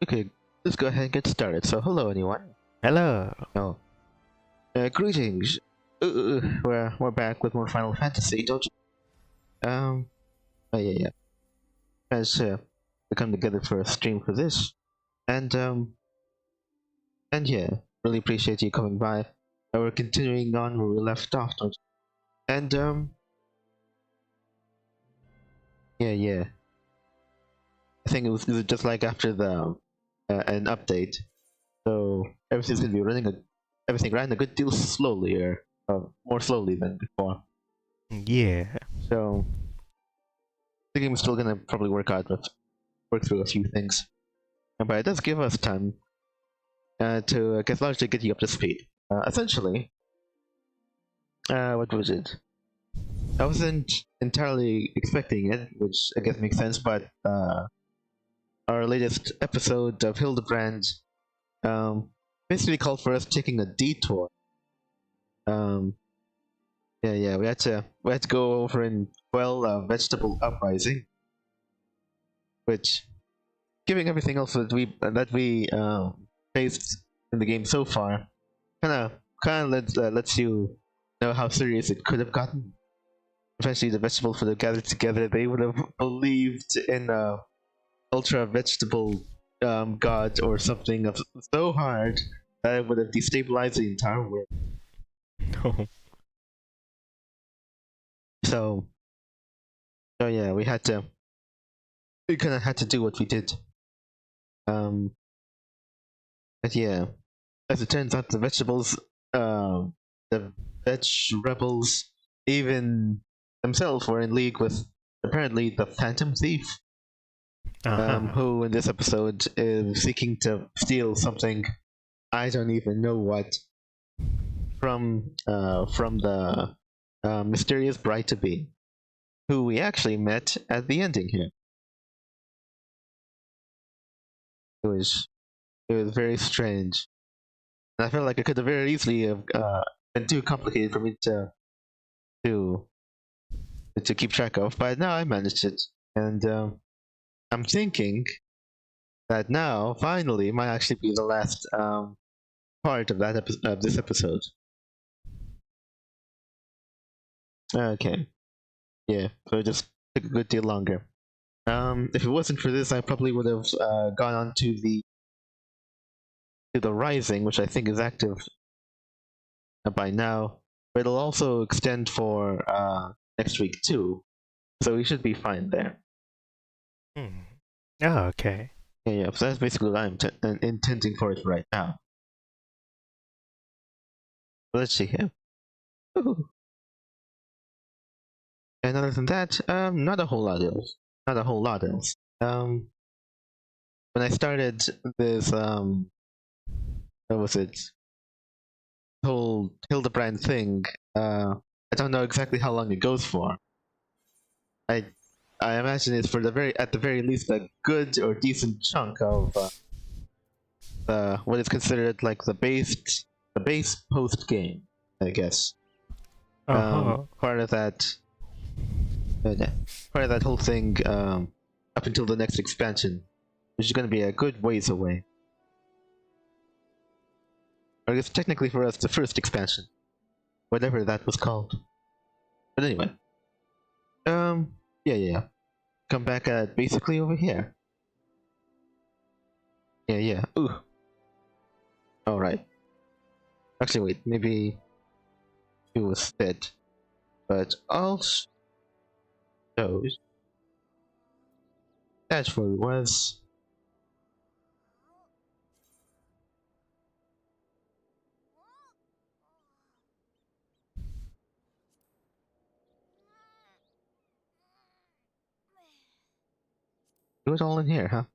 Okay, let's go ahead and get started. So, hello anyone. Hello. Oh, greetings. We're back with more Final Fantasy, don't you? Oh yeah. As we come together for a stream for this, and yeah, really appreciate you coming by. We're continuing on where we left off, don't you? And yeah. I think it was just like after the an update, so everything's gonna be everything ran a good deal slowly, or more slowly than before. Yeah. So the game is still gonna probably work through a few things, but it does give us time to largely get you up to speed. Essentially, what was it? I wasn't entirely expecting it, which I guess makes sense. But our latest episode of Hildebrand basically called for us taking a detour. Yeah, we had to go over and quell a vegetable uprising, which, giving everything else that we faced in the game so far, kind of lets you know how serious it could have gotten. Eventually, the vegetables would have gathered together. They would have believed in a ultra vegetable god or something of so hard that it would have destabilized the entire world. No. So yeah, we kind of had to do what we did. But yeah, as it turns out, the veg rebels, even themselves were in league with apparently the Phantom Thief, who in this episode is seeking to steal something, I don't even know what, from the mysterious bride-to-be, who we actually met at the ending here. It was very strange, and I felt like it could have very easily have been too complicated for me to keep track of, but now I managed it, and I'm thinking that now finally might actually be the last part of this episode. Okay, yeah, so it just took a good deal longer. If it wasn't for this, I probably would have gone on to the Rising, which I think is active by now. But it'll also extend for next week too, so we should be fine there. Oh, okay. Yeah. So that's basically what I'm intending for it right now. Let's see here. Woo-hoo. And other than that, not a whole lot else. Not a whole lot else. When I started this, what was it? Whole Hildebrand thing. I don't know exactly how long it goes for. I imagine it's for at the very least a good or decent chunk of what is considered like the base post game, I guess. Part of that whole thing up until the next expansion, which is going to be a good ways away. Or I guess technically for us, the first expansion, whatever that was called. But anyway, yeah. Come back at basically over here. Yeah. Ooh. All right. Actually, wait. Maybe it was dead, but also that's what it was. It was all in here, huh?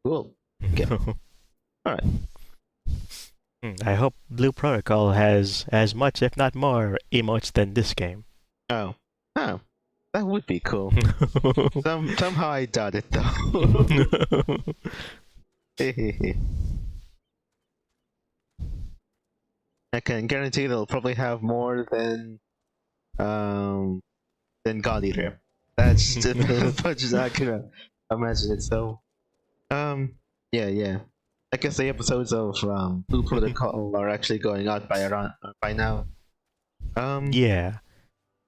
Cool. Okay. Alright. I hope Blue Protocol has as much, if not more, emotes than this game. Oh. That would be cool. Somehow I doubt it though. I can guarantee they'll probably have more than God Eater. That's just as much as I can imagine it. So, yeah. I guess the episodes of Blue Protocol are actually going out by now. Yeah.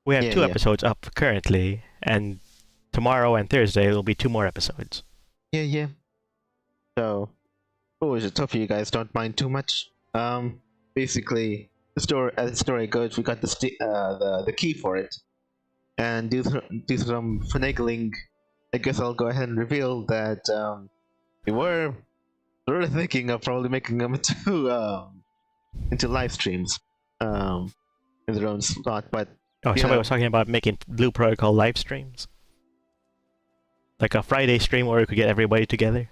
We have Yeah, 2 yeah. episodes up currently, and tomorrow and Thursday there will be 2 more episodes. Yeah. So, is it tough for you guys? Don't mind too much. Basically, as the story goes, we got the key for it, and do some finagling. I guess I'll go ahead and reveal that we were thinking of probably making them into live streams, in their own slot. But Oh, somebody was talking about making Blue Protocol live streams, like a Friday stream where we could get everybody together.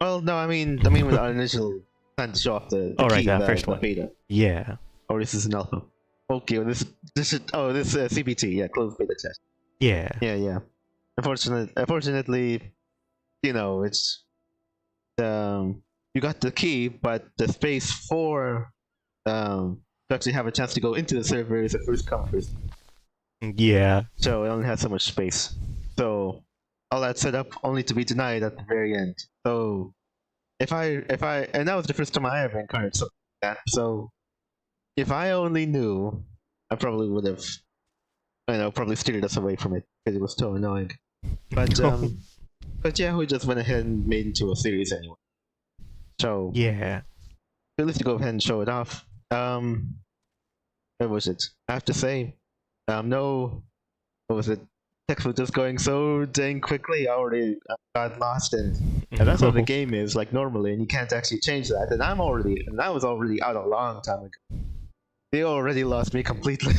Well, no, I mean with our initial plan to show off the key, the first one. beta. Yeah. Or this is an alpha. Okay, well, this is CBT, yeah, closed beta test. Yeah. Yeah. Unfortunately, it's you got the key, but the space for to actually have a chance to go into the server is a first come first. Yeah. So it only has so much space. So all that set up only to be denied at the very end. So if I and that was the first time I ever encountered something like that. So if I only knew, I probably would have, probably steered us away from it because it was so annoying. But yeah, we just went ahead and made it into a series anyway. So yeah, at least to go ahead and show it off. What was it? I have to say, no, what was it? Text was just going so dang quickly. I already got lost, and that's how the game is like normally, and you can't actually change that. And I was already out a long time ago. They already lost me completely.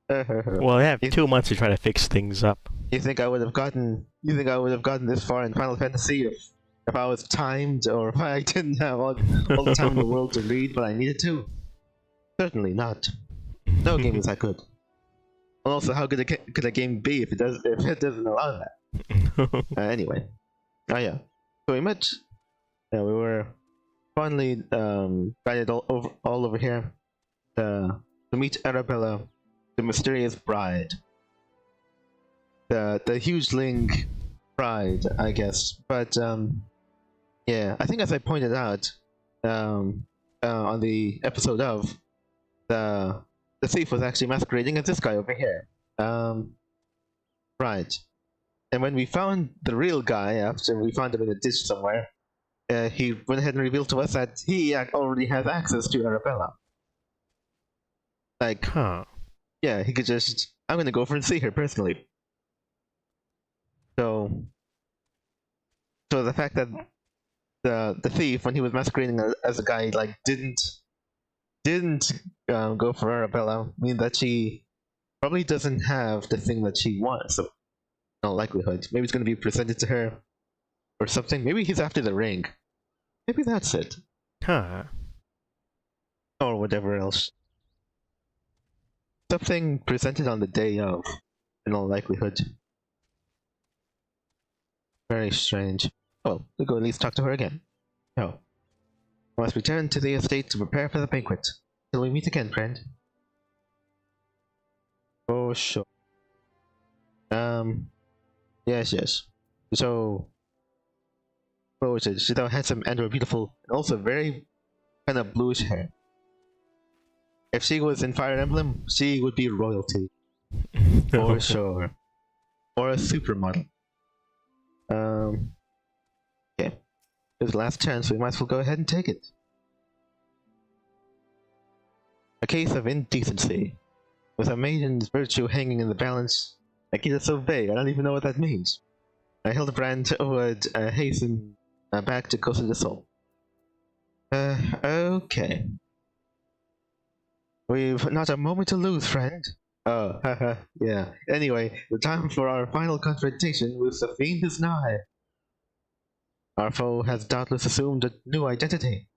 Well, they have 2 months to try to fix things up. You think I would have gotten this far in Final Fantasy if I was timed, or if I didn't have all the time in the world to read, but I needed to? Certainly not. No game is that good. And also, how good could a game be if it doesn't allow that? Anyway, yeah. So we met. Yeah, we were finally guided all over here to meet Arabella, the mysterious bride, the hugeling bride, I guess. But yeah, I think as I pointed out on the episode of the thief was actually masquerading as this guy over here. Right. And when we found the real guy, after we found him in a ditch somewhere, he went ahead and revealed to us that he already has access to Arabella. Like, yeah, he could just, I'm gonna go over and see her personally. So the fact that the thief, when he was masquerading as a guy, like didn't go for Arabella, means that she probably doesn't have the thing that she wants. So, no likelihood. Maybe it's going to be presented to her or something. Maybe he's after the ring. Maybe that's it. Or whatever else. Something presented on the day of, in all likelihood. Very strange. Well, we'll go at least talk to her again. No. I must return to the estate to prepare for the banquet. Till we meet again, friend. Oh, sure. Yes. So, what was it? She's now handsome and beautiful, and also very kind of bluish hair. If she was in Fire Emblem, she would be royalty. For sure. Or a supermodel. Okay. This last chance, we might as well go ahead and take it. A case of indecency. With a maiden's virtue hanging in the balance, a key that's so vague, I don't even know what that means. Hildebrand would hasten back to Coast of the Soul. Okay. We've not a moment to lose, friend. Oh, haha, yeah. Anyway, the time for our final confrontation with the fiend is nigh. Our foe has doubtless assumed a new identity.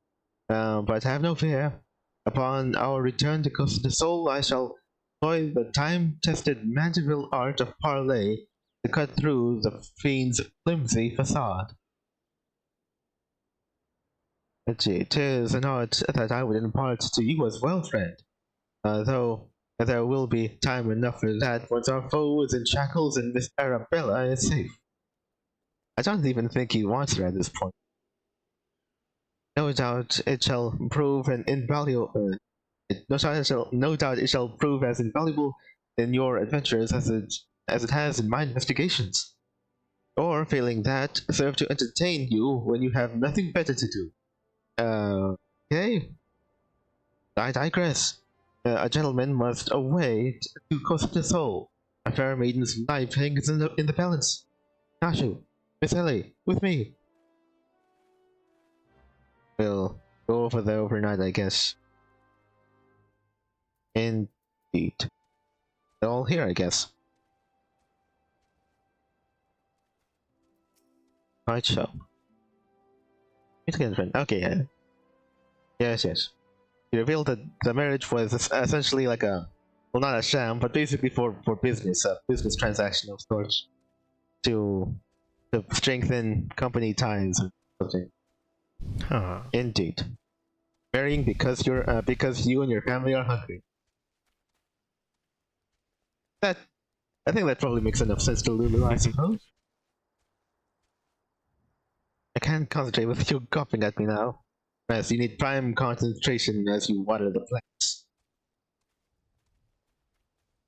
But have no fear. Upon our return to Coast of the Soul, I shall employ the time-tested mandeville art of parley to cut through the fiend's flimsy facade. Let's see, 'tis an art that I would impart to you as well, friend. Though there will be time enough for that once our foe is in shackles and Miss Arabella is safe. I don't even think he wants her at this point. No doubt it shall prove an invaluable. No doubt it shall prove as invaluable in your adventures as it has in my investigations. Or, failing that, serve to entertain you when you have nothing better to do. Okay. I digress. A gentleman must away to coast the soul. A fair maiden's life hangs in the balance. Nashu, Miss Ellie, with me. We'll go over there overnight, I guess. Indeed. They're all here, I guess. Right, so. Meet again, friend. Okay, yeah. Yes. He revealed that the marriage was essentially like a, well, not a sham, but basically for business, a business transaction of sorts, to strengthen company ties or something. Huh. Indeed. Marrying because you and your family are hungry. That, I think that probably makes enough sense to Lulu, I suppose. I can't concentrate with you gawping at me now. As you need prime concentration as you water the plants.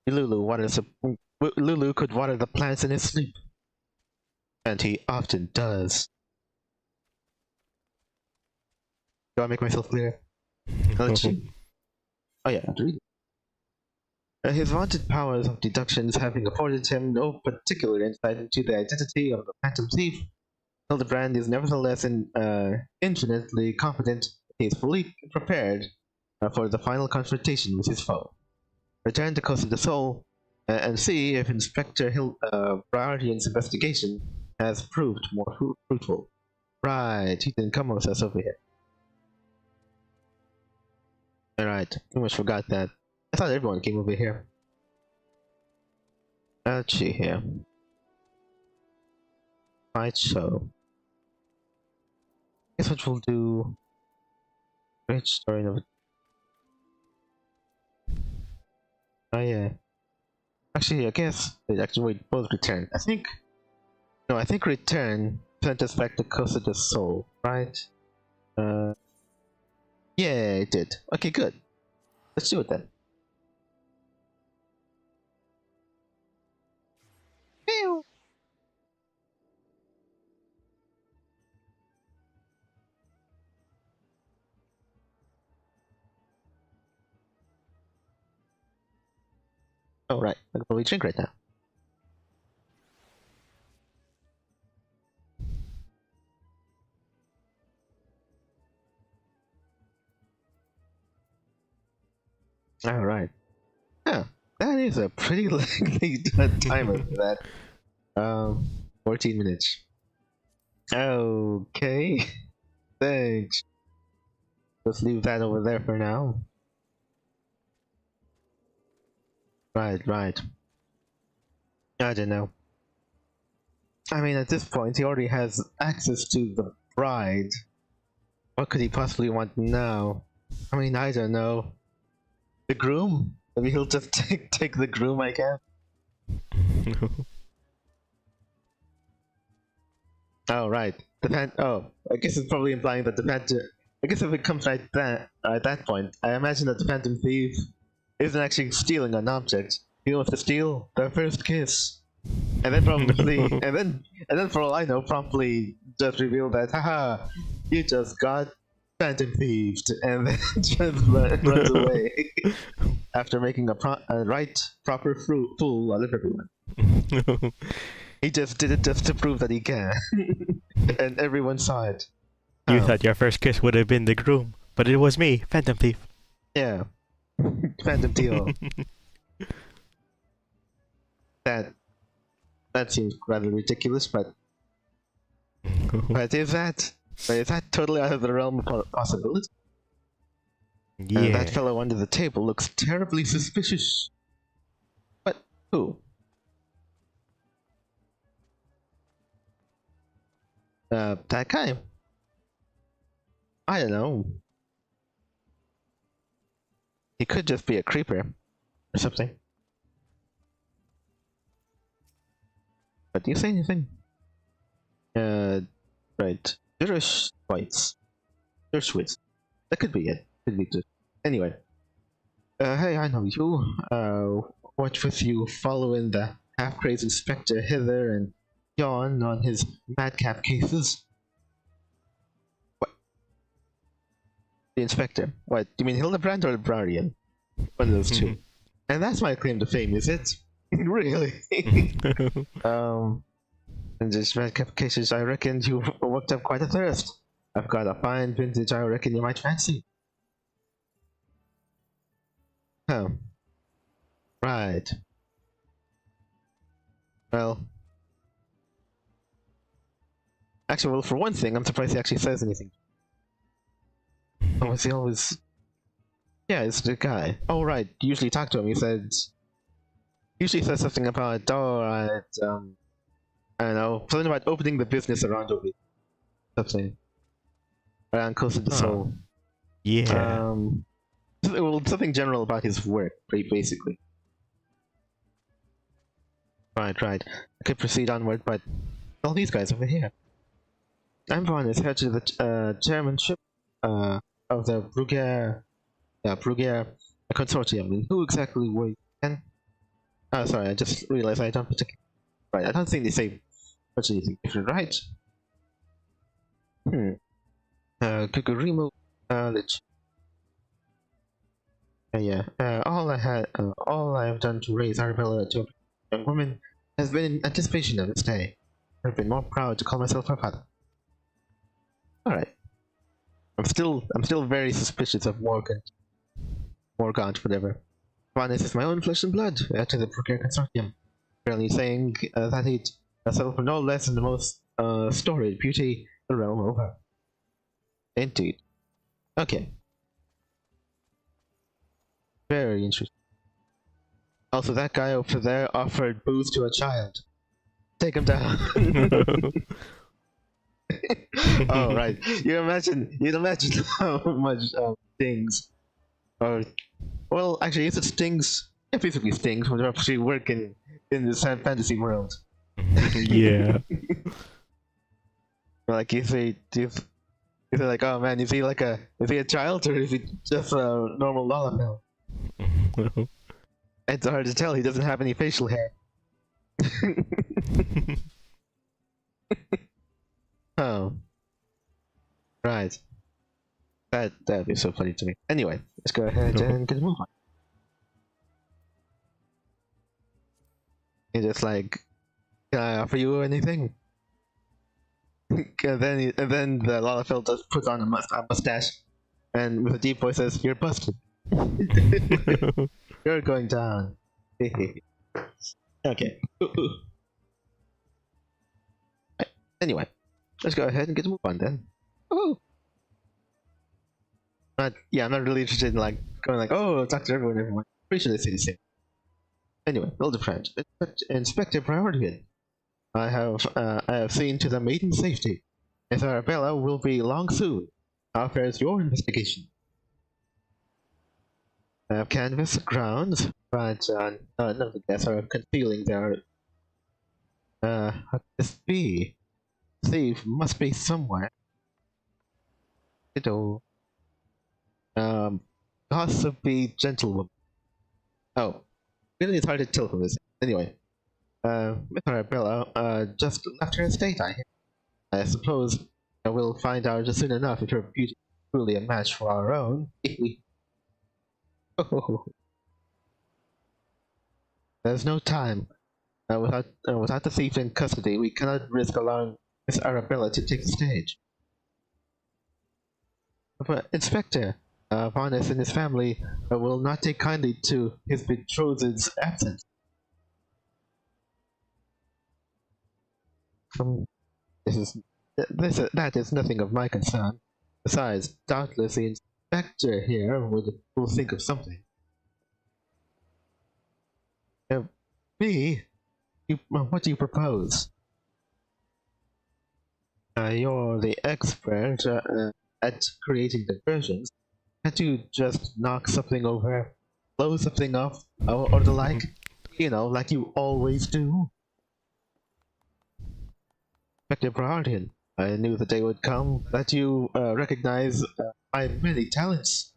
Lulu could water the plants in his sleep. And he often does. Do I make myself clear? Let's see. Oh yeah, I'll read it. His vaunted powers of deductions having afforded him no particular insight into the identity of the Phantom Thief, Hildebrand is nevertheless infinitely confident he is fully prepared for the final confrontation with his foe. Return to Coast of the Soul and see if Inspector Briarion's investigation has proved more fruitful. Right, he didn't come with us over here. Alright, pretty much forgot that. I thought everyone came over here. Let's see here. Right, so. Guess what we'll do. Great story of. Oh yeah. Actually, I guess we both return. I think return sent us back to Coast of the Soul, right? Yeah, it did. Okay, good. Let's do it then. Pew! Oh right, I can probably drink right now. All right. Yeah, that is a pretty lengthy timer for that. 14 minutes. Okay. Thanks. Let's leave that over there for now. Right. I don't know. I mean, at this point, he already has access to the bride. What could he possibly want now? I mean, I don't know. The groom? Maybe he'll just take the groom, I guess. Oh, right. Oh, I guess it's probably implying that the Phantom. I guess if it comes right at that point, I imagine that the Phantom Thief isn't actually stealing an object. He wants to steal their first kiss, and then probably, and then for all I know, promptly just reveal that, haha, you just got Phantom Thieved, and then just runs away after making a proper fool out of everyone. He just did it just to prove that he can. And everyone saw it. You thought your first kiss would have been the groom, but it was me, Phantom Thief. Yeah. Phantom Teal. That seems rather ridiculous, but is that totally out of the realm of possibility? Yeah. That fellow under the table looks terribly suspicious. But who? That guy. I don't know. He could just be a creeper or something. But do you say anything? Right. Jewish fights. Dershowitz. That could be it. Could be good. Anyway. Hey, I know you. What with you following the half-crazed inspector hither and yon on his madcap cases? What? The inspector? What? You mean Hildebrand or Librarian? One of those two. And that's my claim to fame, is it? Really? In these madcap cases, I reckon you worked up quite a thirst. I've got a fine vintage I reckon you might fancy. Oh. Right. Well. Actually, well, for one thing, I'm surprised he actually says anything. Oh, is he always... Yeah, it's the guy. Oh, right. You usually talk to him. He said... Usually says something about, I don't know, something about opening the business around over something. Around close to the soul. Yeah. Well, something general about his work, basically. Right. I could proceed onward, but all these guys over here. I'm Vaughn is head to the chairmanship of the Bruguiere consortium. And who exactly were you again? Oh, sorry, I just realized I don't particularly. Right, I don't think they say much anything different, right? Kugurimo, all I have done to raise Arabella to a young woman has been in anticipation of this day. I've been more proud to call myself her father. Alright. I'm still very suspicious of Morgant, whatever. Vanis is my own flesh and blood, to the Bruguiere consortium. Apparently saying that he'd settle for no less than the most storied beauty the realm over. Indeed. Okay. Very interesting. Also, that guy over there offered booze to a child. Take him down. Oh, right. You'd imagine how much stings, or well, actually, if it stings, it basically stings when they're actually working in this fantasy world. Yeah. Like if they like, oh man, is he a child or is he just a normal Lalafell? It's hard to tell. He doesn't have any facial hair. Oh, right. That'd be so funny to me. Anyway, let's go ahead and get a move on. He's just like, can I offer you anything? and then the Lalafell just puts on a mustache, and with a deep voice says, "You're busted. You're going down." Okay. Anyway, let's go ahead and get a move on then. Oh. I'm not really interested in going oh, talk to everyone. Pretty sure they say the same. Anyway, Hildebrand, Inspector Priority. I have seen to the maiden's safety. Miss Arabella will be long soon. How fares your investigation? I have canvassed the grounds, but none of the guests are concealing their. How could this be? Thief must be somewhere. Gossipy gentlewoman. Oh, really, it's hard to tell from this. Anyway, Miss Arabella just left her estate. I suppose we'll find out just soon enough if her beauty is truly a match for our own. Oh. There's no time. Without the thief in custody, we cannot risk allowing Miss Arabella to take the stage. But Inspector, Varnes and his family will not take kindly to his betrothed's absence. That is nothing of my concern. Besides, doubtless the inspector here will think of something. What do you propose? You're the expert at creating diversions. Can't you just knock something over, blow something off, or the like? Like you always do? Inspector Briardian, I knew the day would come that you recognize my many talents.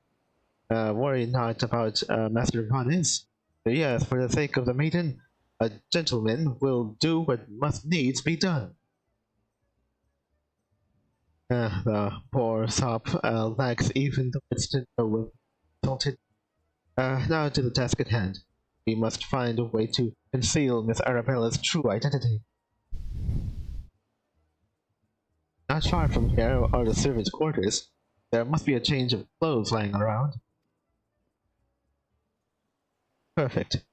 Worry not about Master Hannes. Yes, for the sake of the maiden, a gentleman will do what must needs be done. The poor sop lacks even the wits to know when consulted. Now to the task at hand. We must find a way to conceal Miss Arabella's true identity. Not far from here are the servants' quarters. There must be a change of clothes lying around. Perfect.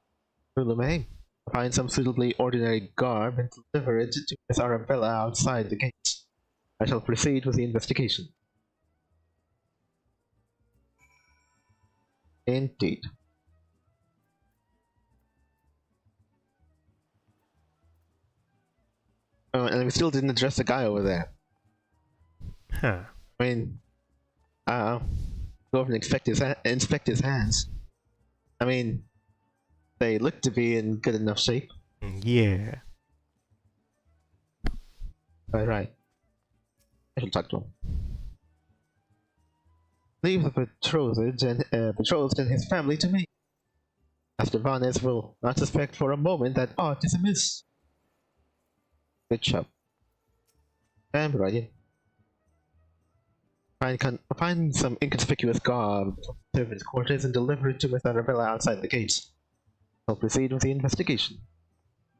May find some suitably ordinary garb and deliver it to Miss Arabella outside the gates. I shall proceed with the investigation. Indeed. Oh, and we still didn't address the guy over there. Huh. I mean, go over and inspect his hands. I mean, they look to be in good enough shape. Yeah. Right. I shall talk to him. Leave the betrothed and his family to me. Master Varnes will not suspect for a moment that aught is amiss. Good job. And right. Find some inconspicuous garb from the servants' quarters and deliver it to Miss Arabella outside the gates. I'll proceed with the investigation.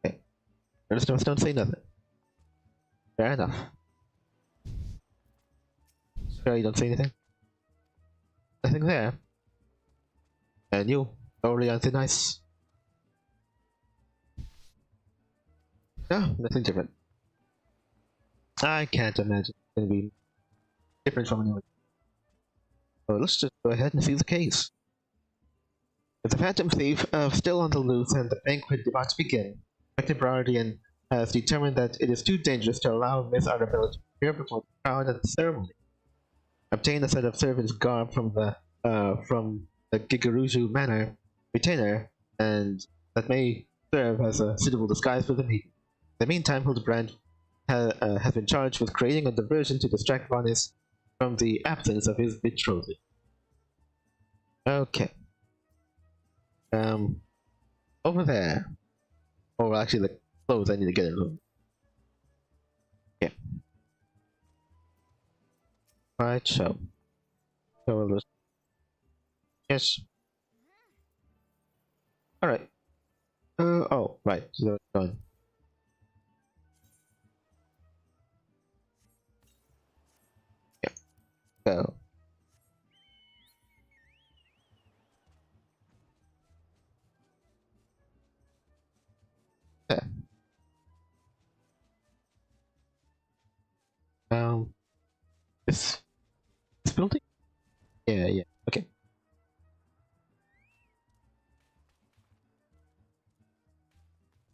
Okay. The rest of us don't say nothing. Fair enough. Sure you don't say anything? Nothing there. And you, only on thin ice. No, nothing different. I can't imagine it's going to be different from anyone. So let's just go ahead and see the case. With the Phantom Thief still on the loose and the banquet about to begin, Detective Brardian has determined that it is too dangerous to allow Miss Arabella to appear before the crowd at the ceremony. Obtain a set of servants' garb from the Gigaruju Manor retainer, and that may serve as a suitable disguise for the meeting. In the meantime, Hildebrand has been charged with creating a diversion to distract Varnes from the absence of his betrothed. Okay. Over there. Oh, well, actually, the clothes I need to get in. Yeah. Right, so we'll just... Yes. Alright. Oh, right. So it's done. Yeah. So. Yeah. This building? Yeah. Okay.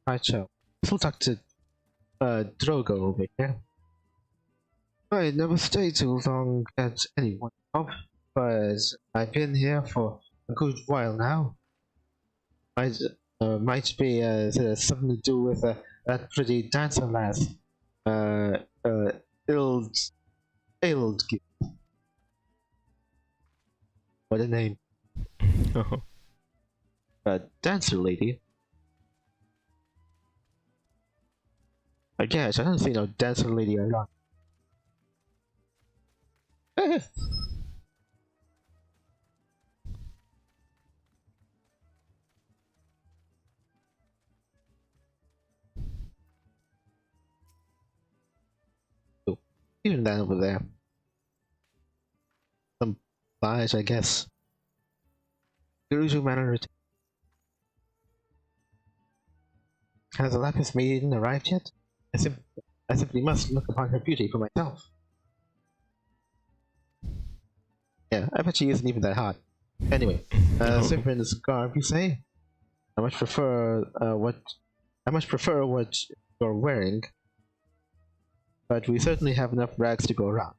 Right, so we'll talk to Drogo over here. I never stay too long at any one job, but I've been here for a good while now. Might be something to do with that pretty dancer lass, Ild, what a name. Dancer lady. I guess I don't see no dancer lady around. Oh, even that over there. Some flies, I guess. Guruju Manor. Has the Lapis maiden arrived yet? I simply must look upon her beauty for myself. Yeah, I bet she isn't even that hot. Anyway, Sivrin's garb, you say? I much prefer what you're wearing, but we certainly have enough rags to go around.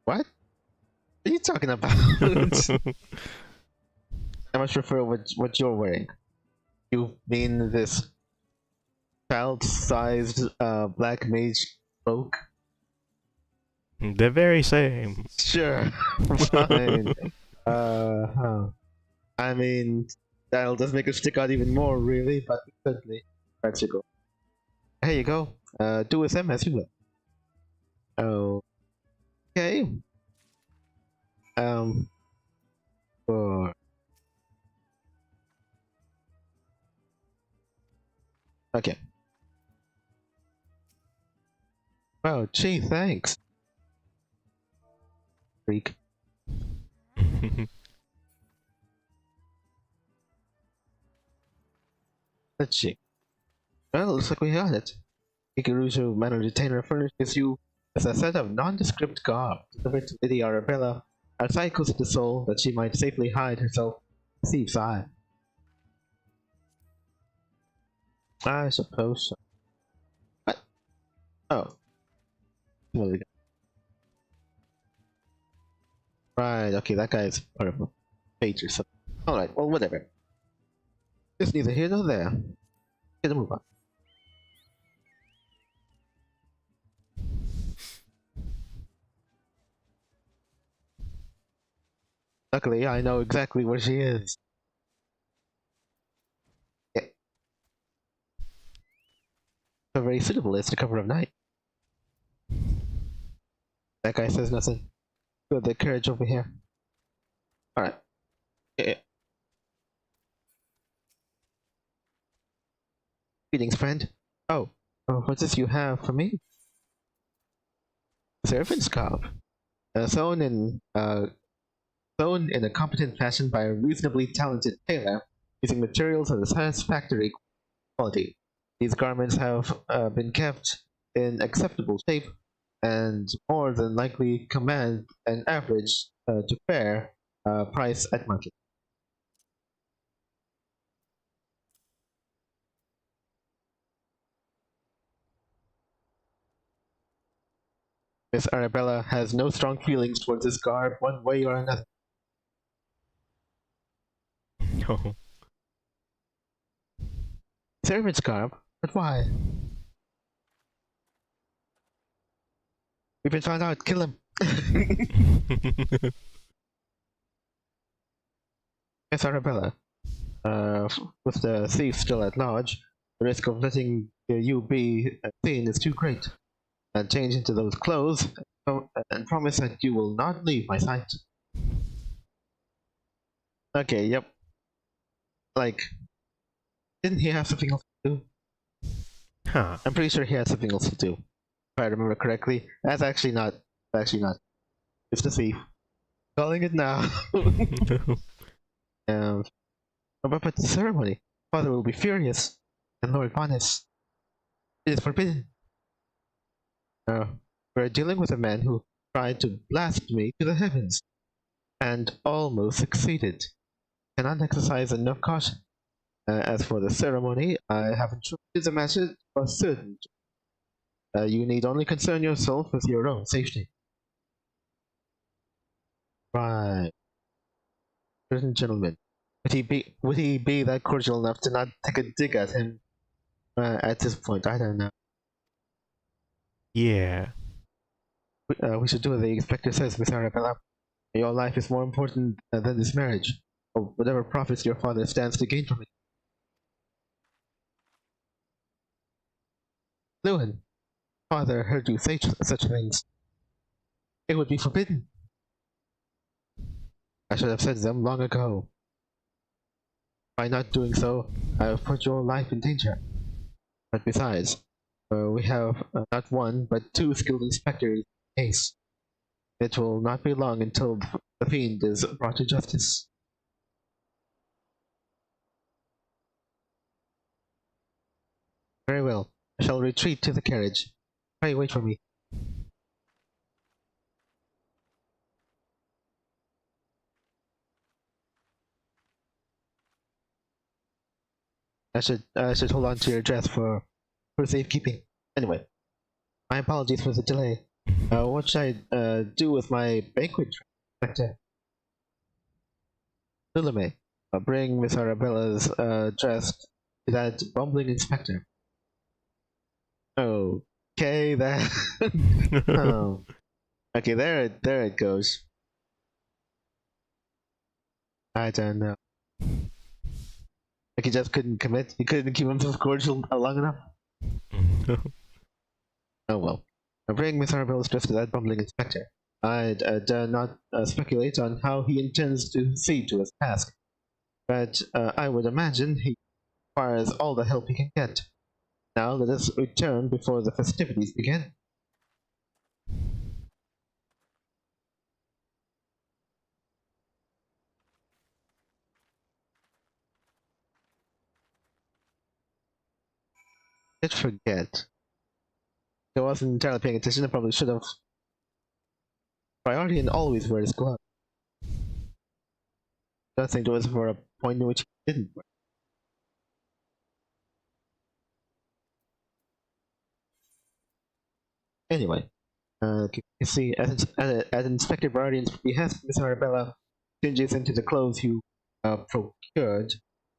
What? What are you talking about? I much prefer what you're wearing. You mean this child-sized black mage cloak? The very same. Sure, fine. I mean, that'll just make it stick out even more, really, but certainly practical. Here you go. Do with them as you will. Okay. For... Okay. Wow, gee, thanks. Freak. Let's see. Well, looks like we got it. Ikaruzu Manor Retainer furnishes you with a set of nondescript garb delivered to Lady Arabella, our cycles of the soul, that she might safely hide herself in Thieves' Eye. I suppose so. What? Oh. What do we got? Right, okay, that guy's part of a page or something. Alright, well, whatever. It's neither here nor there. Get a move on. Luckily, I know exactly where she is. Yeah. So very suitable as the cover of night. That guy says nothing. Good, the carriage over here. Alright. Yeah. Greetings, friend. Oh, what's this you have for me? Servant's carve. Sewn in a competent fashion by a reasonably talented tailor, using materials of the satisfactory quality. These garments have been kept in acceptable shape and more than likely command an average to fair price at market. Miss Arabella has no strong feelings towards this garb one way or another. No. Servant's garb? But why? We've been found out. Kill him. Miss Arabella, with the thief still at large, the risk of letting you be seen is too great. And change into those clothes, and promise that you will not leave my sight. Okay, yep. Like, didn't he have something else to do? Huh. I'm pretty sure he had something else to do. If I remember correctly. That's actually not. It's the thief. Calling it now. But the ceremony. Father will be furious. And Lord Vanis. It is forbidden. We're dealing with a man who tried to blast me to the heavens. And almost succeeded. Cannot exercise enough caution. As for the ceremony, I have instructed the master for certain. You need only concern yourself with your own safety. Right. Certain gentleman. Would he be that cordial enough to not take a dig at him at this point? I don't know. Yeah. We should do what the inspector says, Miss Arabella. Your life is more important than this marriage, or whatever profits your father stands to gain from it. Lewin, father heard you say such things. It would be forbidden. I should have said them long ago. By not doing so, I have put your life in danger. But besides, we have not one, but two skilled inspectors in the case. It will not be long until the fiend is brought to justice. Very well. I shall retreat to the carriage. Pray wait for me. I should hold on to your dress for safekeeping. Anyway, my apologies for the delay. What should I do with my banquet dress? Lulame, bring Miss Arabella's dress to that bumbling inspector. Okay, that. Oh. Okay, there it goes. I don't know. Like he just couldn't commit. He couldn't keep himself cordial long enough. Oh well. Bring Miss Arabella's dress to that bumbling inspector. I'd dare not speculate on how he intends to see to his task, but I would imagine he requires all the help he can get. Now let us return before the festivities begin. Did forget. I wasn't entirely paying attention. I probably should have. Priority and always wear his glove. I don't think there was for a point in which he didn't wear. Anyway, you see, at Inspector Bardian's behest, Miss Arabella changes into the clothes you procured,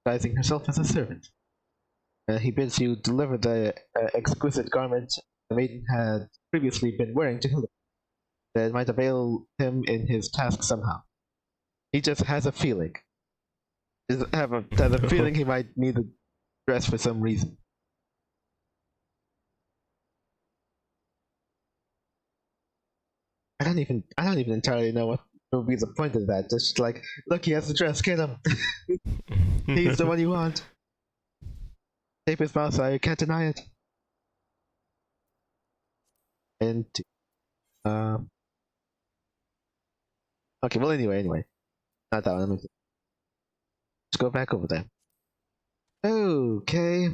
disguising herself as a servant. He bids you deliver the exquisite garment the maiden had previously been wearing to Hildebrand, that might avail him in his task somehow. He just has a feeling. Has a feeling he might need the dress for some reason. I don't even entirely know what would be the point of that. Just like, look, he has the dress, get him. He's the one you want. Tape his mouth so you can't deny it. And okay, well anyway. Not that one. Let's go back over there. Okay.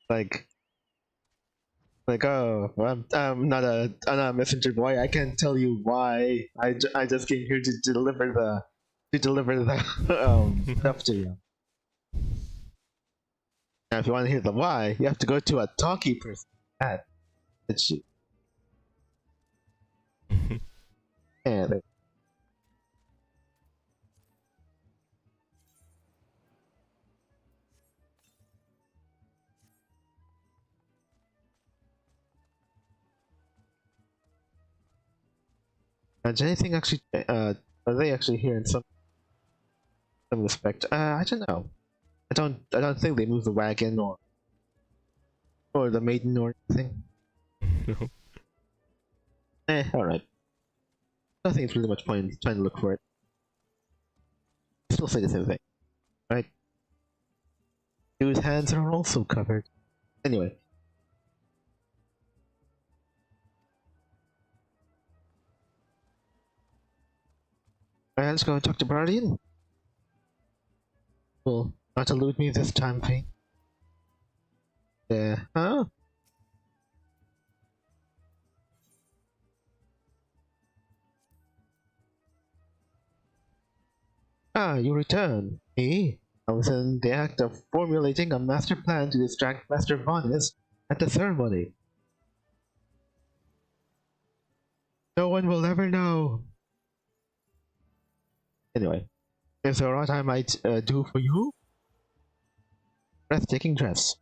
Like oh, well, I'm not a messenger boy. I can't tell you why. I just came here to deliver the stuff to you. Now, if you want to hear the why, you have to go to a talkie person. It's you. Yeah. Did anything actually? Are they actually here in some respect? I don't know. I don't think they moved the wagon or the maiden or anything. All right. I don't think it's really much point in trying to look for it. Still say the same thing, right? His hands are also covered. Anyway. Alright, let's go and talk to Bardian. Will not elude me this time, Pete. Huh? Ah, you return. Me? I was in the act of formulating a master plan to distract Master Vanis at the ceremony. No one will ever know. Anyway, is there aught I might do for you? Breathtaking dress.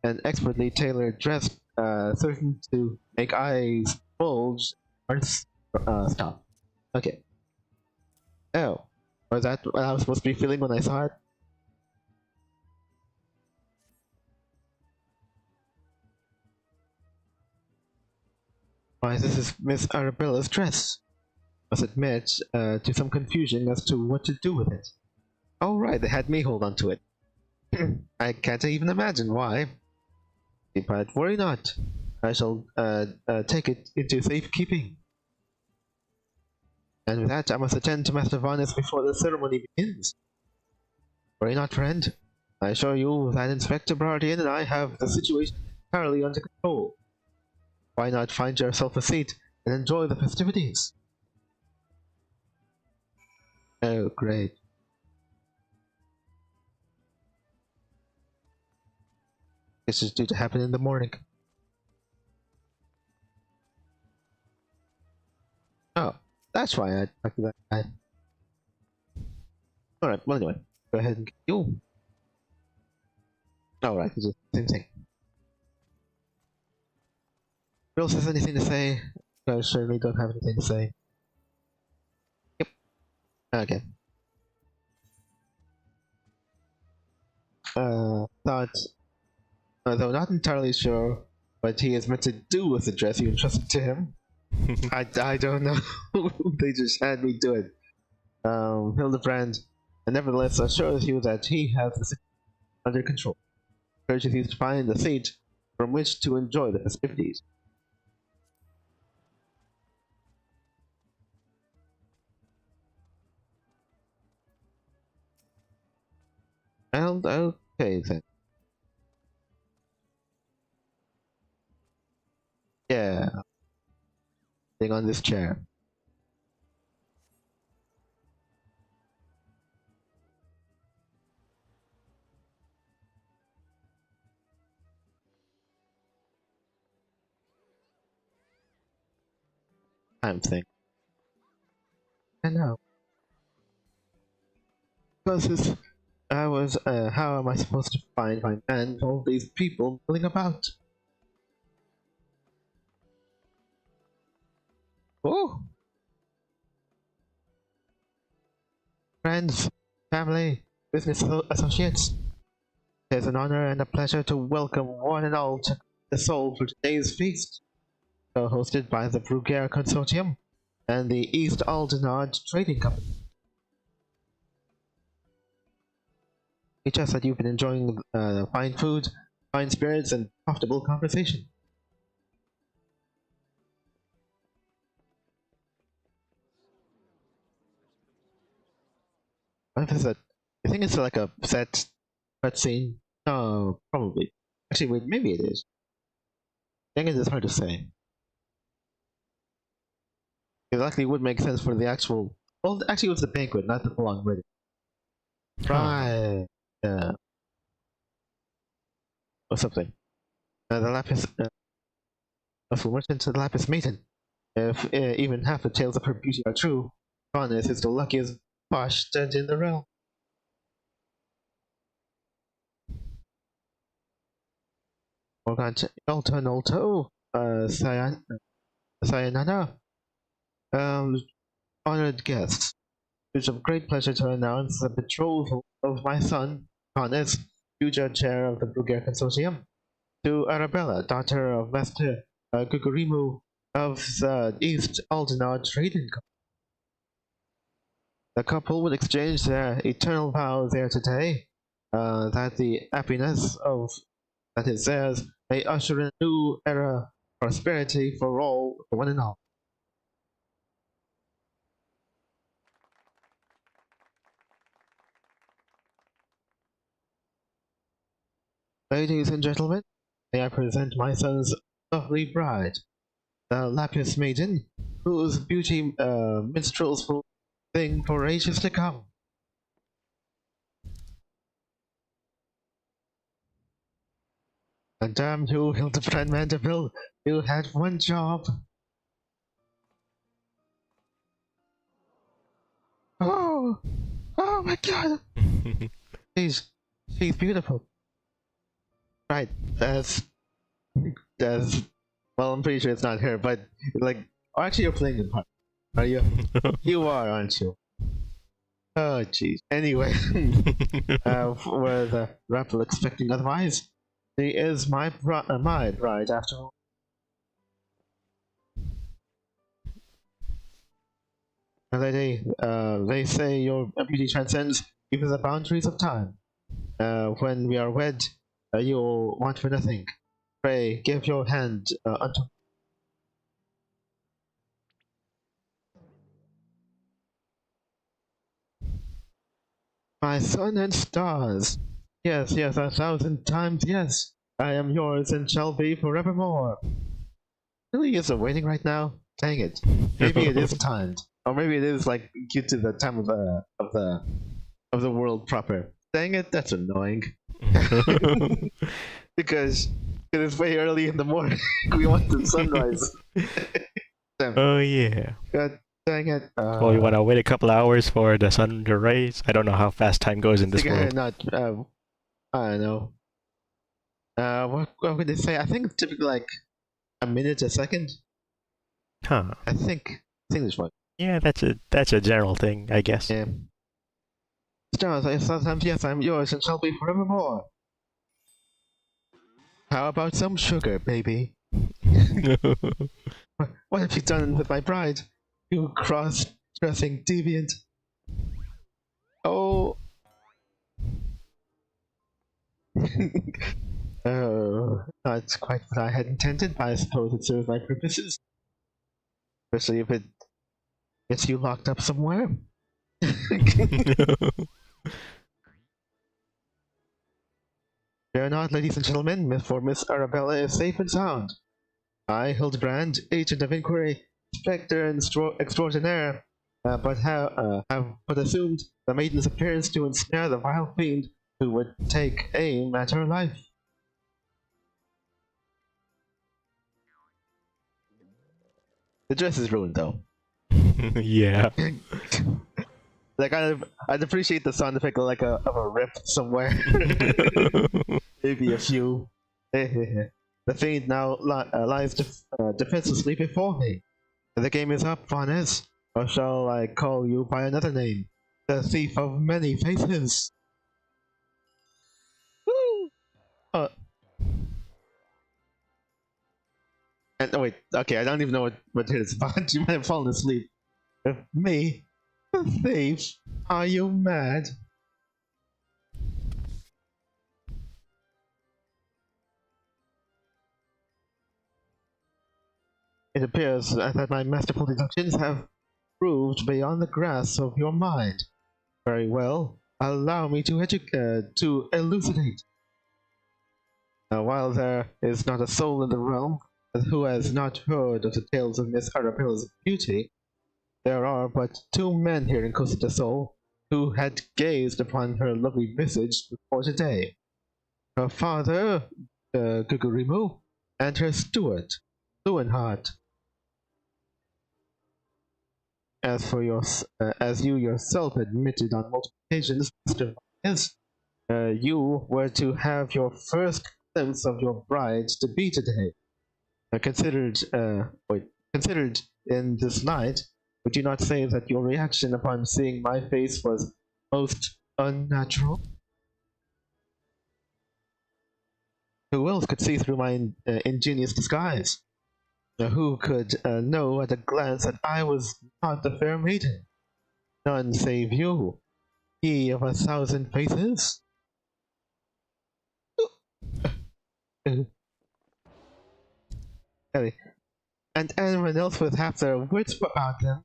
An expertly tailored dress certain to make eyes bulge or stop. Okay. Oh. Was that what I was supposed to be feeling when I saw it? Why, this is Miss Arabella's dress. Must admit to some confusion as to what to do with it. Oh right, they had me hold on to it. I can't even imagine why. But worry not. I shall take it into safekeeping. And with that, I must attend to Master Varnes before the ceremony begins. Worry not, friend. I assure you that Inspector Bardian and I have the situation entirely under control. Why not find yourself a seat and enjoy the festivities? Oh, great. This is due to happen in the morning. Oh, that's why I talked to that guy. Alright, well anyway, go ahead and get you. Oh, right, it's the same thing. Who else has anything to say? I certainly don't have anything to say. Yep. Okay. Thought, though not entirely sure what he is meant to do with the dress you entrusted to him. I don't know. They just had me do it. Hildebrand, and nevertheless assures you that he has the situation under control. Urges you to find a seat from which to enjoy the festivities. Well, okay then. Yeah, sitting on this chair. I'm thinking. I know. Because this, how am I supposed to find my man with all these people milling about? Oh! Friends, family, business associates. It is an honor and a pleasure to welcome one and all to the soul for today's feast, hosted by the Brugger Consortium and the East Aldenard Trading Company. We trust that you've been enjoying fine food, fine spirits, and profitable conversation. What is it? I think it's like a set cutscene. No, probably. Actually, wait, maybe it is. I think it is hard to say. It likely would make sense for the actual. Well, actually, it was the banquet, not the full-on wedding. Right. Or something. The lapis. Of merchant to the lapis maiden. If even half the tales of her beauty are true, Goddess is the luckiest bosh dead in the realm. Olto, Sayanana, honored guests. It is a great pleasure to announce the betrothal of my son, Goddess, future chair of the Brugger Consortium, to Arabella, daughter of Master Gugurimu of the East Aldenard Trading Company. The couple would exchange their eternal vow there today, that the happiness of that is theirs may usher in a new era of prosperity for one and all. Ladies and gentlemen, may I present my son's lovely bride, the Lapis Maiden, whose beauty minstrels will sing for ages to come. And damn you, Hildebrand Mandeville, you had one job. Oh, oh my God! she's beautiful. Right, that's well, I'm pretty sure it's not her, but like, actually, you're playing the part. Are you? You are, aren't you? Oh, jeez. Anyway, were the rabble expecting otherwise? She is my bride, after all. Lady, they say your beauty transcends even the boundaries of time. When we are wed, you'll want for nothing. Pray, give your hand unto my sun and stars. Yes, yes, 1,000 times yes. I am yours and shall be forevermore. Really is waiting right now? Dang it. Maybe it is timed. Or maybe it is like due to the time of the world proper. Dang it, that's annoying. because it's way early in the morning. We want the sunrise. Oh yeah. God dang it. Well, you want to wait a couple hours for the sun to rise? I don't know how fast time goes in this world. Not, I don't know. what would they say? I think typically like a minute a second. Huh. I think this one. Yeah, that's a general thing, I guess. Yeah. Stars, I sometimes yes, I'm yours and shall be forevermore. How about some sugar, baby? What have you done with my bride? You cross-dressing deviant. Oh. Oh, not quite what I had intended, but I suppose it serves my purposes. Especially if it gets you locked up somewhere. Fear not, ladies and gentlemen, for Miss Arabella is safe and sound. I, Hildebrand, agent of inquiry, spectre and extraordinaire, have but assumed the maiden's appearance to ensnare the vile fiend who would take aim at her life. The dress is ruined, though. Yeah. Like I'd appreciate the sound effect of a rip somewhere. Maybe a few. The fiend now lies defenselessly before me. The game is up, Vanez, or shall I call you by another name? The thief of many faces. Woo! And oh wait, okay, I don't even know what it is about. You might have fallen asleep. Me? A thief? Are you mad? It appears that my masterful deductions have proved beyond the grasp of your mind. Very well. Allow me to elucidate. While there is not a soul in the realm who has not heard of the tales of Miss Arabella's beauty, there are but two men here in Costa del Sol who had gazed upon her lovely visage before today. Her father, Gugurimu, and her steward, Lewinhart. As you yourself admitted on multiple occasions, Mr. Marquez, you were to have your first glimpse of your bride to be today. Considered in this light, would you not say that your reaction upon seeing my face was most unnatural? Who else could see through my ingenious disguise? Who could know at a glance that I was not the fair maiden? None save you, ye of 1,000 faces. And anyone else with half their wits about them.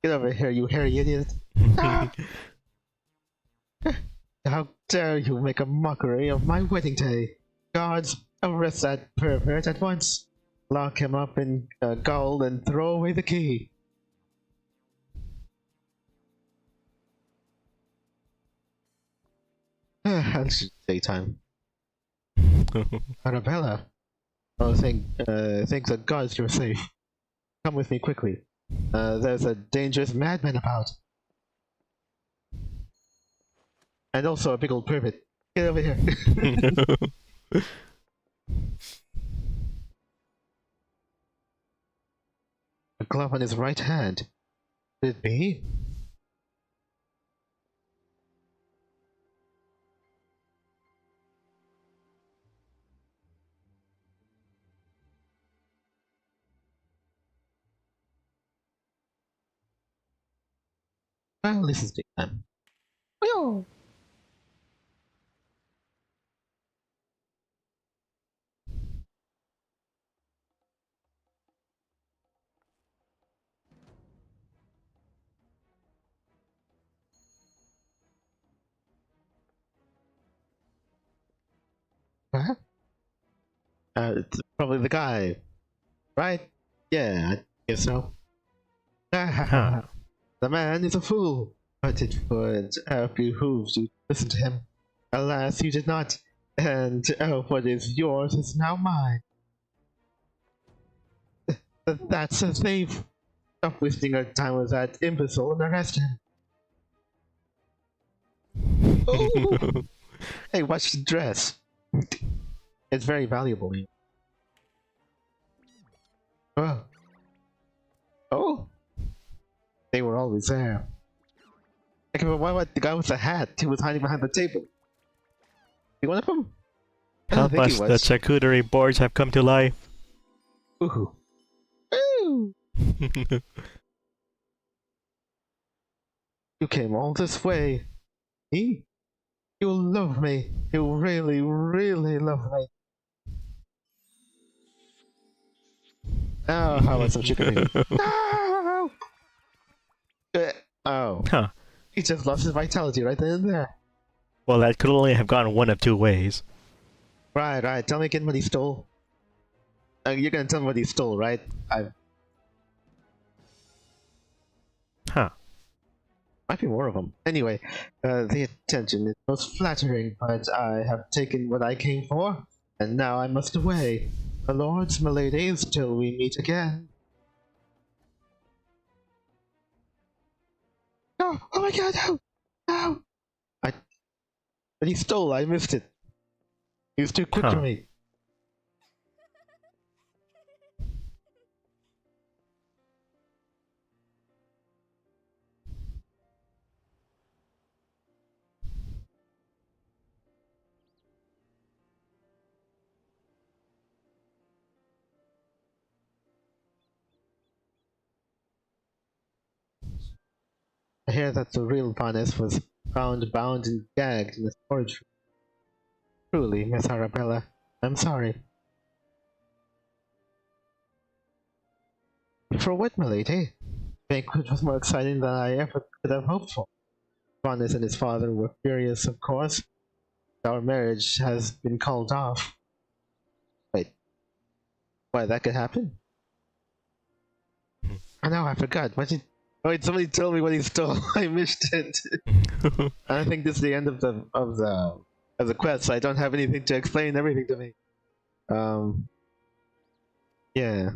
Get over here, you hairy idiot. How dare you make a mockery of my wedding day? Guards, arrest that pervert at once. Lock him up in a gaol and throw away the key. It's daytime. Arabella. Oh, thank the gods you're safe. Come with me quickly. There's a dangerous madman about. And also a big old pervert. Get over here. A glove on his right hand. Could it be? Well, this is daytime. Oh. Huh? It's probably the guy, right? Yeah, I guess so. Huh. The man is a fool, but it would have behooved you to listen to him. Alas, you did not, and what is yours is now mine. That's a thief. Stop wasting our time with that imbecile and arrest him. Oh! Hey, watch the dress. It's very valuable. Oh. Oh! They were always there. Okay, but why was the guy with the hat? He was hiding behind the table. You one of them? I don't Help think he us, the was. charcuterie boards have come to life. Ooh. Ooh! You came all this way. You'll love me. You'll really, really love me. Oh, how about some chicken? No! Oh. Huh. He just lost his vitality right then and there. Well, that could only have gone one of two ways. Right. Tell me again what he stole. You're gonna tell me what he stole, right? Huh. Might be more of them. Anyway, the attention is most flattering, but I have taken what I came for, and now I must away. My lords, my ladies, till we meet again. No! Oh my god, no! No! But he stole, I missed it. He was too quick for me. I hear that the real Vaness was found bound and gagged in the storage room. Truly, Miss Arabella, I'm sorry. For what, milady? Banquet was more exciting than I ever could have hoped for. Vaness and his father were furious, of course. Our marriage has been called off. Wait. Why, that could happen? I know, I forgot. Wait, somebody told me what he stole. I missed it. I think this is the end of the quest, so I don't have anything to explain everything to me. Yeah.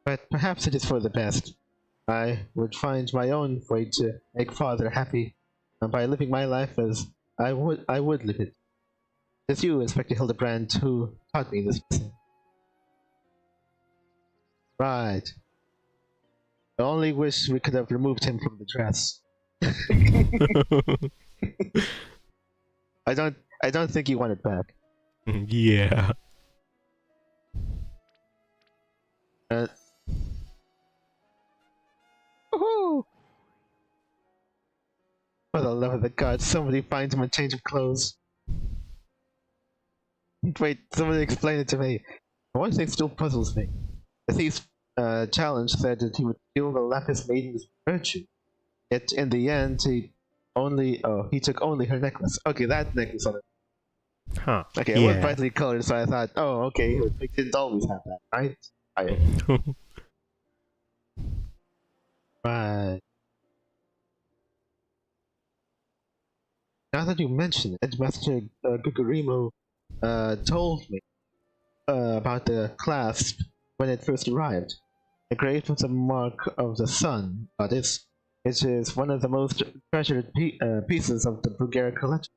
But perhaps it is for the best. I would find my own way to make father happy, and by living my life as I would live it. It's you, Inspector Hildebrand, who taught me this lesson. Right. I only wish we could have removed him from the dress. I don't think you want it back. Yeah. Woohoo! For the love of the gods, somebody find him a change of clothes. Wait, somebody explain it to me. One thing still puzzles me. The thief's challenge said that he would steal the Lapis Maiden's virtue. Yet in the end, he took only her necklace. Okay, that necklace on it. Huh. Okay, it was brightly colored, so I thought, oh, okay, we didn't always have that, right? Right. Now that you mention it, Master Gugurimo told me about the clasp when it first arrived. Engraved with the mark of the sun, goddess, it is one of the most treasured pieces of the Bulgarian collection.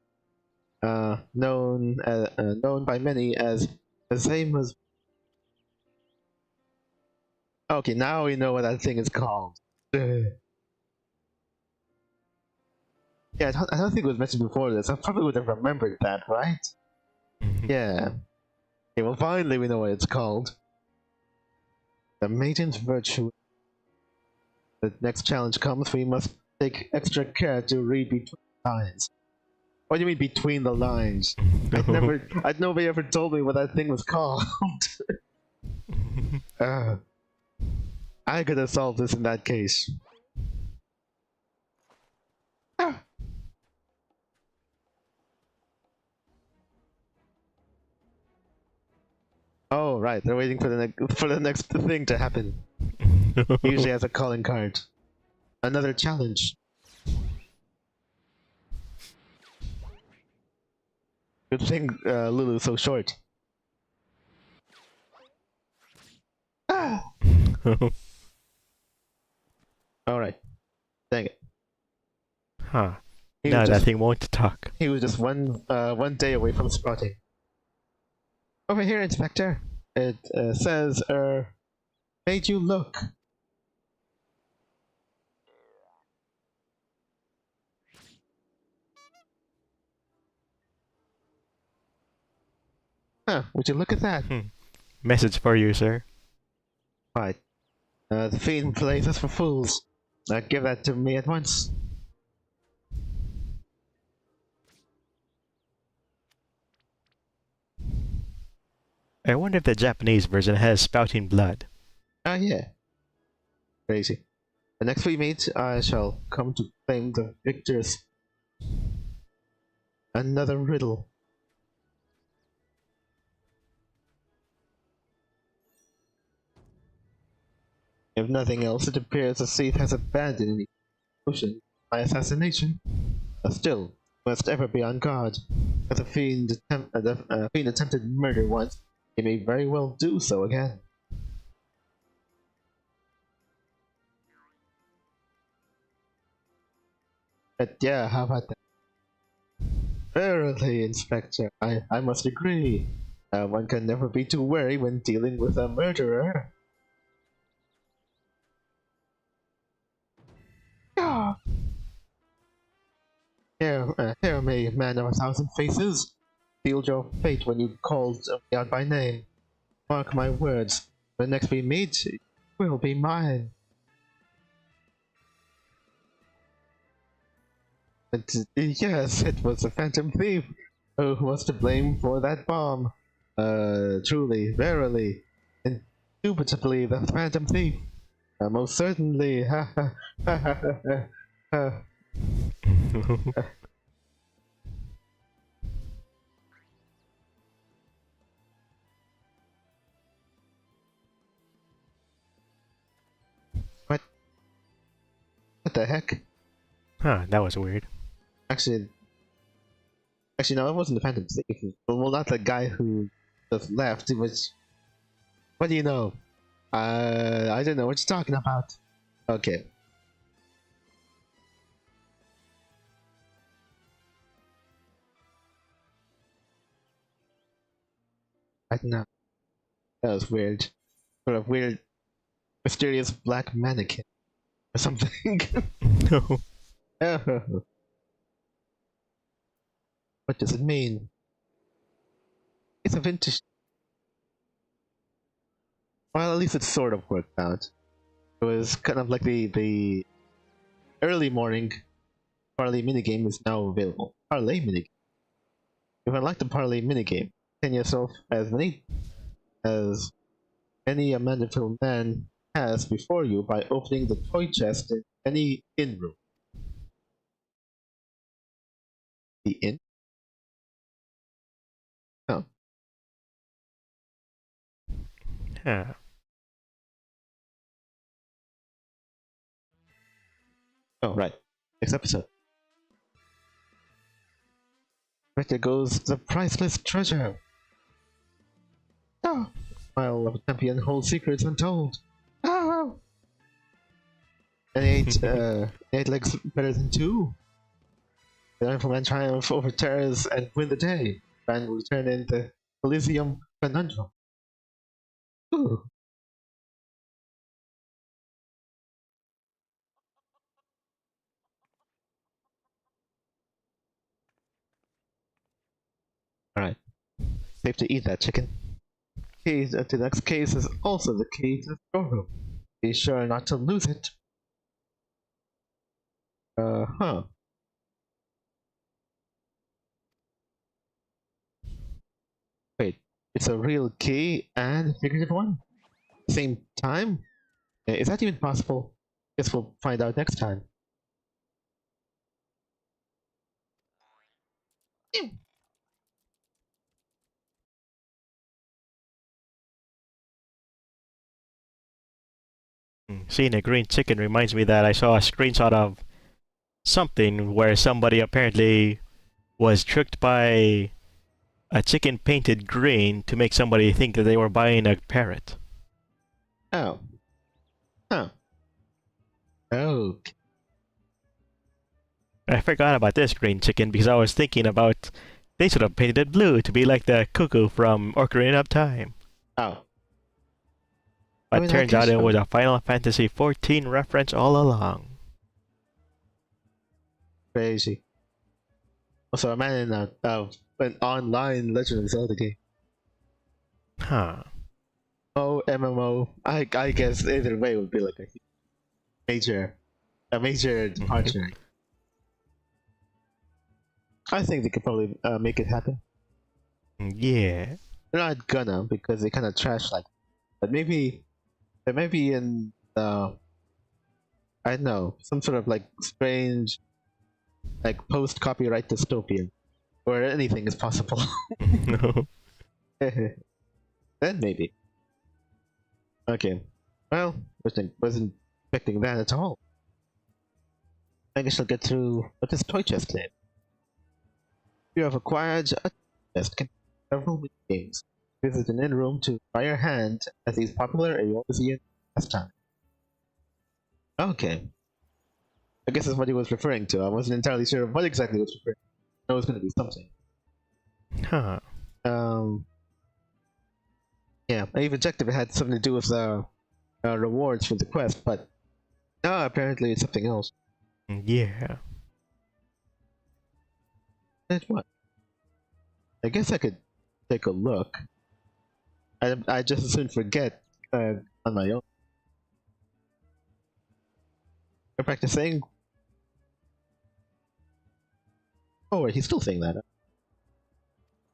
Known by many as the same as. Okay, now we know what that thing is called. Yeah, I don't think it was mentioned before this. I probably would have remembered that, right? Yeah. Okay, well, finally we know what it's called. The Maiden's Virtue. The next challenge comes, we must take extra care to read between the lines. What do you mean between the lines? Nobody ever told me what that thing was called. I could have solved this in that case. Oh, right, they're waiting for the next thing to happen. Usually has a calling card. Another challenge. Good thing Lulu's so short. Alright. Dang it. Huh. He No, was that just thing won't talk. he was just one day away from sprouting. Over here, Inspector. It says, made you look. Huh, would you look at that? Message for you, sir. Right. The fiend plays us for fools. Give that to me at once. I wonder if the Japanese version has spouting blood. Ah, yeah. Crazy. The next we meet, I shall come to claim the victors. Another riddle. If nothing else, it appears the thief has abandoned the ocean by assassination. Still, must ever be on guard. If the fiend attempted murder once, he may very well do so again. But yeah, how about that? Verily, Inspector, I must agree. One can never be too wary when dealing with a murderer. Ah! Hear me, man of 1,000 faces. Sealed your fate when you called me out by name. Mark my words, when next we meet, it will be mine. But yes, it was the Phantom Thief who was to blame for that bomb. Truly, verily, indubitably the Phantom Thief. Most certainly, ha ha ha ha ha ha. What? What the heck? Huh, that was weird. Actually, no, it wasn't the Phantom Thief. Well, not the guy who just left. It was. What do you know? I don't know what you're talking about. Okay. I don't know. That was weird. Sort of weird, mysterious black mannequin or something. No. Oh. What does it mean? It's a vintage. Well, at least it sort of worked out. It was kind of like the early morning parlay minigame is now available. Parlay minigame. If I like the parlay minigame, send yourself as many as any mandatory man has before you by opening the toy chest in any inn room. The inn? Oh. Huh. Oh, right. Next episode. Right there goes the priceless treasure. Oh, smile of a champion holds secrets untold. Oh, and eight legs better than two. The Rifleman triumph over terrors and win the day. Man will return in the Elysium conundrum. Ooh. Alright. Safe to eat that chicken. Key to the next case is also the key to the storeroom. Be sure not to lose it. Huh. Wait, it's a real key and a figurative one? Same time? Is that even possible? Guess we'll find out next time. Seeing a green chicken reminds me that I saw a screenshot of something where somebody apparently was tricked by a chicken painted green to make somebody think that they were buying a parrot. Oh. Huh. Oh. I forgot about this green chicken because I was thinking about they should have painted it blue to be like the cuckoo from Ocarina of Time. Oh, I But mean, I turns out guess it was so. a Final Fantasy XIV reference all along. Crazy. Also, a man in an online Legend of Zelda game. Huh. Oh, MMO. I guess either way would be like a major departure. I think they could probably make it happen. Yeah. They're not gonna because they kind of trash like. But maybe in I don't know, some sort of like strange like post copyright dystopian where anything is possible. Then maybe. Okay. Well, wasn't expecting that at all. I guess I'll get through what this toy chest is. You have acquired a chest containing several mini games. Visit an in-room to try your hand at these popular Aeolasian pastimes. Okay. I guess that's what he was referring to. I wasn't entirely sure of what exactly he was referring to. It was going to be something. Huh. Yeah, I even checked if it had something to do with rewards for the quest, but no, apparently it's something else. Yeah. That's what? I guess I could take a look. I just as soon forget on my own. You're practicing? Oh, wait, he's still saying that.